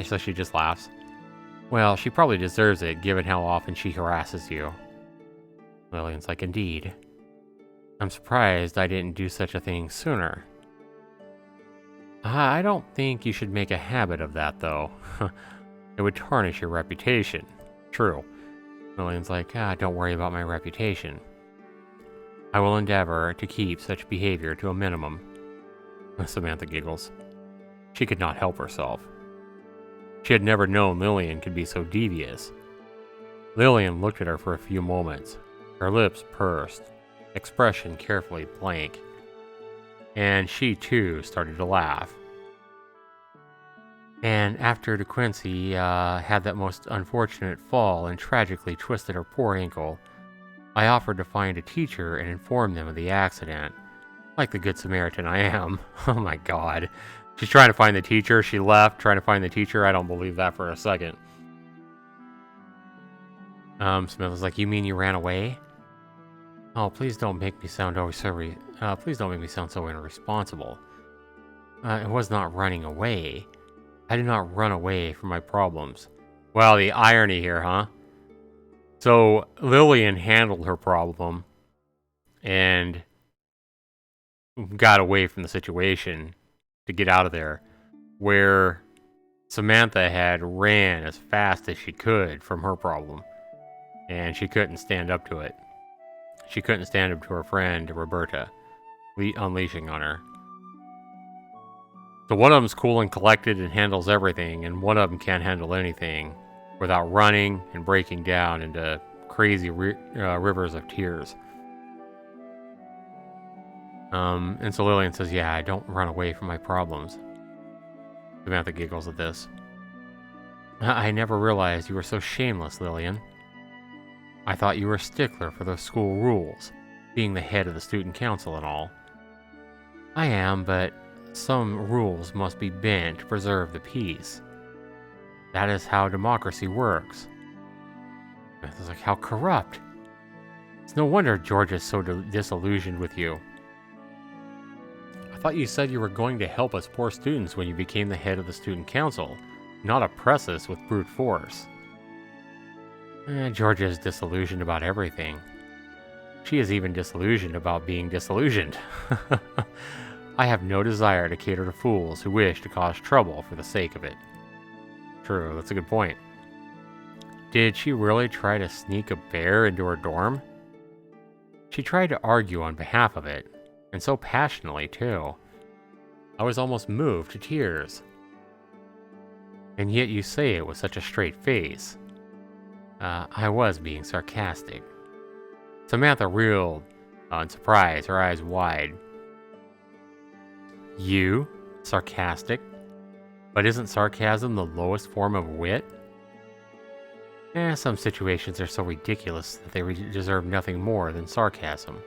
So she just laughs. Well, she probably deserves it, given how often she harasses you. Lillian's like, indeed. I'm surprised I didn't do such a thing sooner. I don't think you should make a habit of that, though. It would tarnish your reputation. True. Lillian's like, don't worry about my reputation. I will endeavor to keep such behavior to a minimum. Samantha giggles. She could not help herself. She had never known Lillian could be so devious. Lillian looked at her for a few moments, Her lips pursed, expression carefully blank, and she too started to laugh. And after De Quincey had that most unfortunate fall and tragically twisted her poor ankle, I offered to find a teacher and inform them of the accident. Like the good Samaritan I am. Oh my god. She's trying to find the teacher. She left trying to find the teacher. I don't believe that for a second. Smith was like, "You mean you ran away?" "Oh, please don't make me sound please don't make me sound so irresponsible. It was not running away. I did not run away from my problems." Well, the irony here, huh? So Lillian handled her problem and got away from the situation to get out of there, where Samantha had ran as fast as she could from her problem, and she couldn't stand up to it. She couldn't stand up to her friend Roberta unleashing on her. So one of them's cool and collected and handles everything, and one of them can't handle anything without running and breaking down into crazy rivers of tears. And so Lillian says, "Yeah, I don't run away from my problems." Samantha giggles at this. "I never realized you were so shameless, Lillian. I thought you were a stickler for the school rules, being the head of the student council and all." "I am, but some rules must be bent to preserve the peace. That is how democracy works." Samantha's like, "How corrupt. It's no wonder George is so disillusioned with you. I thought you said you were going to help us poor students when you became the head of the student council, not oppress us with brute force." Georgia is disillusioned about everything. She is even disillusioned about being disillusioned. "I have no desire to cater to fools who wish to cause trouble for the sake of it." True, that's a good point. Did she really try to sneak a bear into her dorm? She tried to argue on behalf of it, and so passionately, too. I was almost moved to tears. "And yet you say it with such a straight face." I was being sarcastic." Samantha reeled in surprise, her eyes wide. "You? Sarcastic? But isn't sarcasm the lowest form of wit?" Some situations are so ridiculous that they deserve nothing more than sarcasm."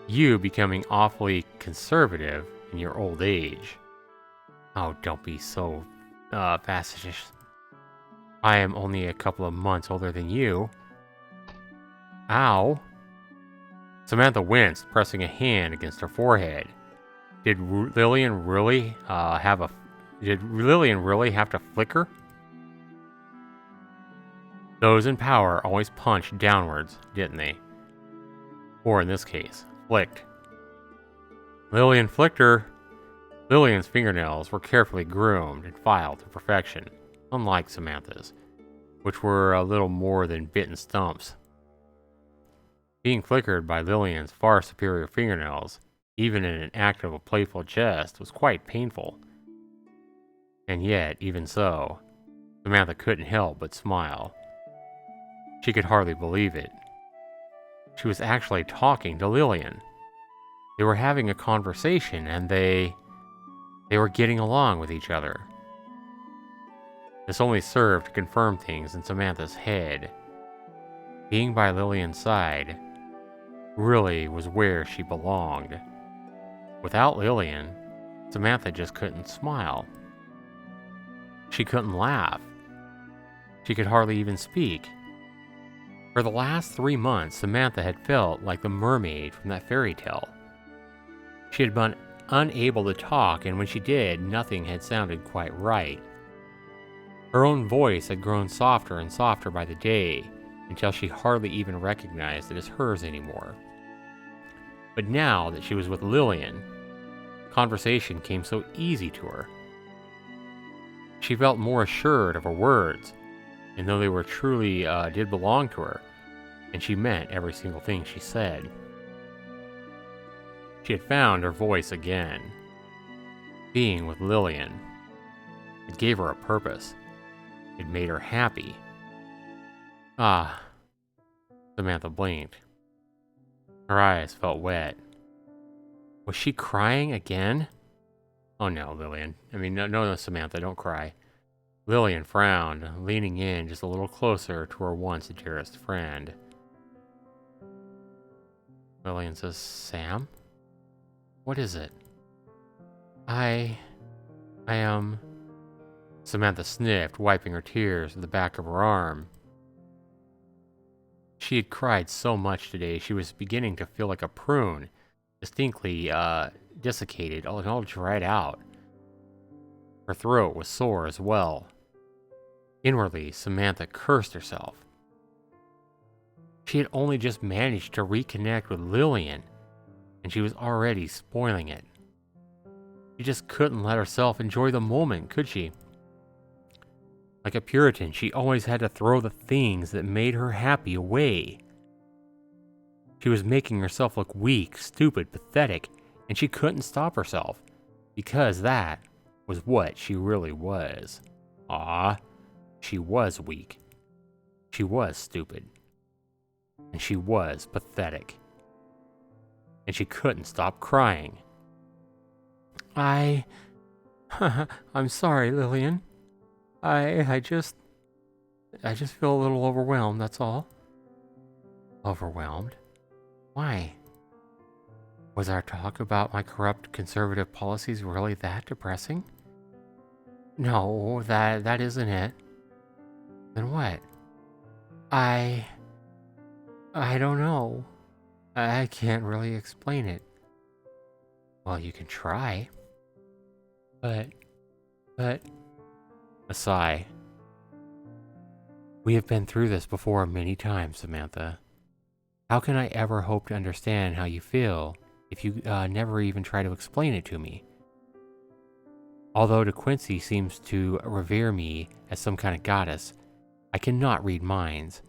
"You becoming awfully conservative in your old age." "Oh, don't be so facetious. I am only a couple of months older than you." "Ow." Samantha winced, pressing a hand against her forehead. Did Lillian really have to flicker? Those in power always punched downwards, didn't they? Or in this case, flicked. Lillian flicked her. Lillian's fingernails were carefully groomed and filed to perfection, unlike Samantha's, which were a little more than bitten stumps. Being flickered by Lillian's far superior fingernails, even in an act of a playful jest, was quite painful. And yet, even so, Samantha couldn't help but smile. She could hardly believe it. She was actually talking to Lillian. They were having a conversation, and they were getting along with each other. This only served to confirm things in Samantha's head. Being by Lillian's side really was where she belonged. Without Lillian, Samantha just couldn't smile. She couldn't laugh. She could hardly even speak. For the last 3 months, Samantha had felt like the mermaid from that fairy tale. She had been unable to talk, and when she did, nothing had sounded quite right. Her own voice had grown softer and softer by the day, until she hardly even recognized it as hers anymore. But now that she was with Lillian, conversation came so easy to her. She felt more assured of her words, and though they were truly did belong to her, and she meant every single thing she said. She had found her voice again. Being with Lillian, it gave her a purpose. It made her happy. Ah, Samantha blinked. Her eyes felt wet. Was she crying again? Oh no, Lillian. I mean, no, Samantha, don't cry. Lillian frowned, leaning in just a little closer to her once dearest friend. Lillian says, Sam? What is it? I am... Samantha sniffed, wiping her tears with the back of her arm. She had cried so much today, she was beginning to feel like a prune, distinctly, desiccated, all dried out. Her throat was sore as well. Inwardly, Samantha cursed herself. She had only just managed to reconnect with Lillian, and she was already spoiling it. She just couldn't let herself enjoy the moment, could she? Like a Puritan, she always had to throw the things that made her happy away. She was making herself look weak, stupid, pathetic, and she couldn't stop herself, because that was what she really was. She was weak. She was stupid. And she was pathetic. And she couldn't stop crying. I'm sorry, Lillian. I just feel a little overwhelmed, that's all. Overwhelmed? Why? Was our talk about my corrupt conservative policies really that depressing? No, that isn't it. Then what? I don't know. I can't really explain it. Well, you can try. But... A sigh. We have been through this before many times, Samantha. How can I ever hope to understand how you feel if you never even try to explain it to me? Although De Quincey seems to revere me as some kind of goddess, I cannot read minds,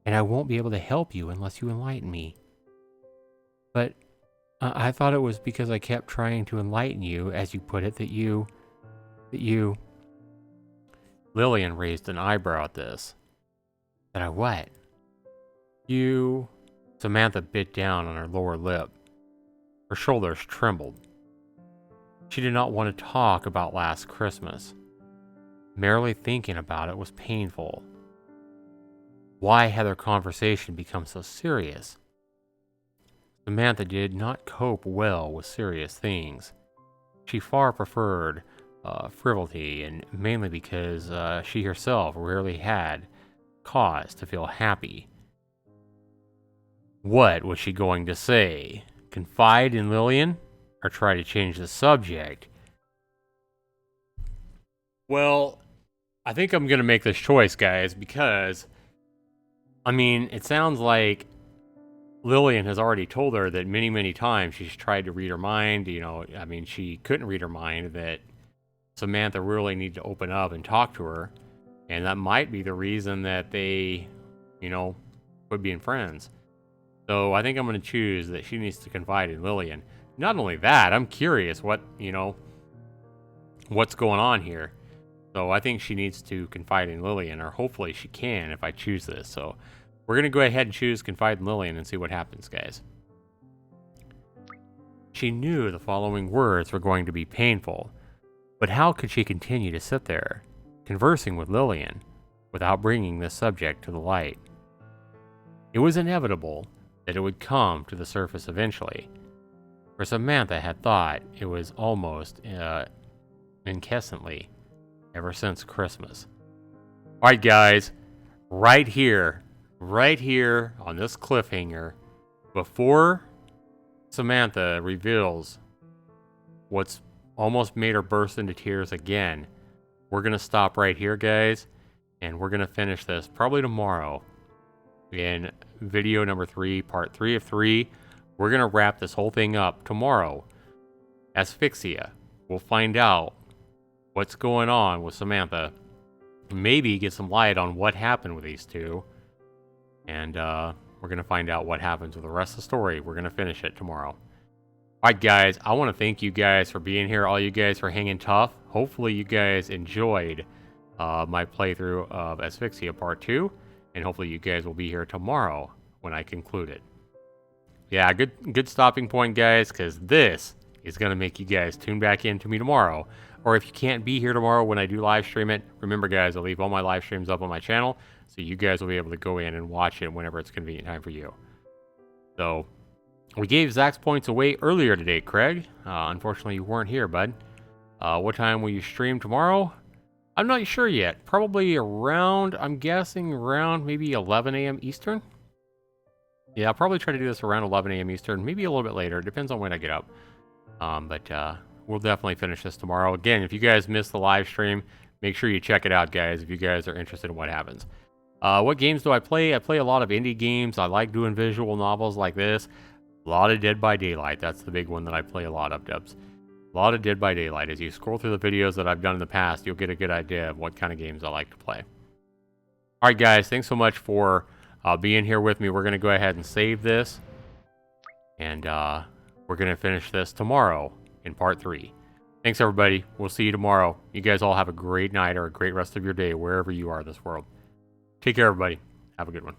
and I won't be able to help you unless you enlighten me. But I thought it was because I kept trying to enlighten you, as you put it, that you... Lillian raised an eyebrow at this. That I what? You... Samantha bit down on her lower lip. Her shoulders trembled. She did not want to talk about last Christmas. Merely thinking about it was painful. Why had their conversation become so serious? Samantha did not cope well with serious things. She far preferred frivolity, and mainly because she herself rarely had cause to feel happy. What was she going to say? Confide in Lillian? Or try to change the subject? Well, I think I'm going to make this choice, guys, because, I mean, it sounds like Lillian has already told her that many, many times she's tried to read her mind. You know, I mean, she couldn't read her mind, that Samantha really needed to open up and talk to her. And that might be the reason that they, quit being friends. So I think I'm going to choose that she needs to confide in Lillian. Not only that, I'm curious what's going on here. So I think she needs to confide in Lillian, or hopefully she can if I choose this. So we're going to go ahead and choose confide in Lillian and see what happens, guys. She knew the following words were going to be painful, but how could she continue to sit there, conversing with Lillian, without bringing this subject to the light? It was inevitable that it would come to the surface eventually, for Samantha had thought it was almost incessantly ever since Christmas. Alright guys, right here on this cliffhanger, before Samantha reveals what's almost made her burst into tears again, we're going to stop right here, guys, and we're going to finish this probably tomorrow in video number 3, part 3 of 3. We're going to wrap this whole thing up tomorrow. Asphyxia. We'll find out what's going on with Samantha. Maybe get some light on what happened with these two. And we're going to find out what happens with the rest of the story. We're going to finish it tomorrow. Alright guys, I want to thank you guys for being here. All you guys for hanging tough. Hopefully you guys enjoyed my playthrough of Asphyxia Part 2. And hopefully you guys will be here tomorrow when I conclude it. Yeah, good stopping point, guys, because this is going to make you guys tune back in to me tomorrow. Or if you can't be here tomorrow when I do live stream it, remember, guys, I'll leave all my live streams up on my channel, so you guys will be able to go in and watch it whenever it's convenient time for you. So, we gave Zax points away earlier today, Craig. Unfortunately, you weren't here, bud. What time will you stream tomorrow? I'm not sure yet. Probably around, I'm guessing around maybe 11 a.m. Eastern. Yeah, I'll probably try to do this around 11 a.m. Eastern, maybe a little bit later. Depends on when I get up. But we'll definitely finish this tomorrow. Again, if you guys missed the live stream, make sure you check it out, guys, if you guys are interested in what happens. What games do I play? I play a lot of indie games. I like doing visual novels like this. A lot of Dead by Daylight. That's the big one that I play a lot of, Dubs. A lot of Dead by Daylight. As you scroll through the videos that I've done in the past, you'll get a good idea of what kind of games I like to play. All right, guys. Thanks so much for being here with me. We're going to go ahead and save this. And we're going to finish this tomorrow in part 3. Thanks, everybody. We'll see you tomorrow. You guys all have a great night or a great rest of your day wherever you are in this world. Take care, everybody. Have a good one.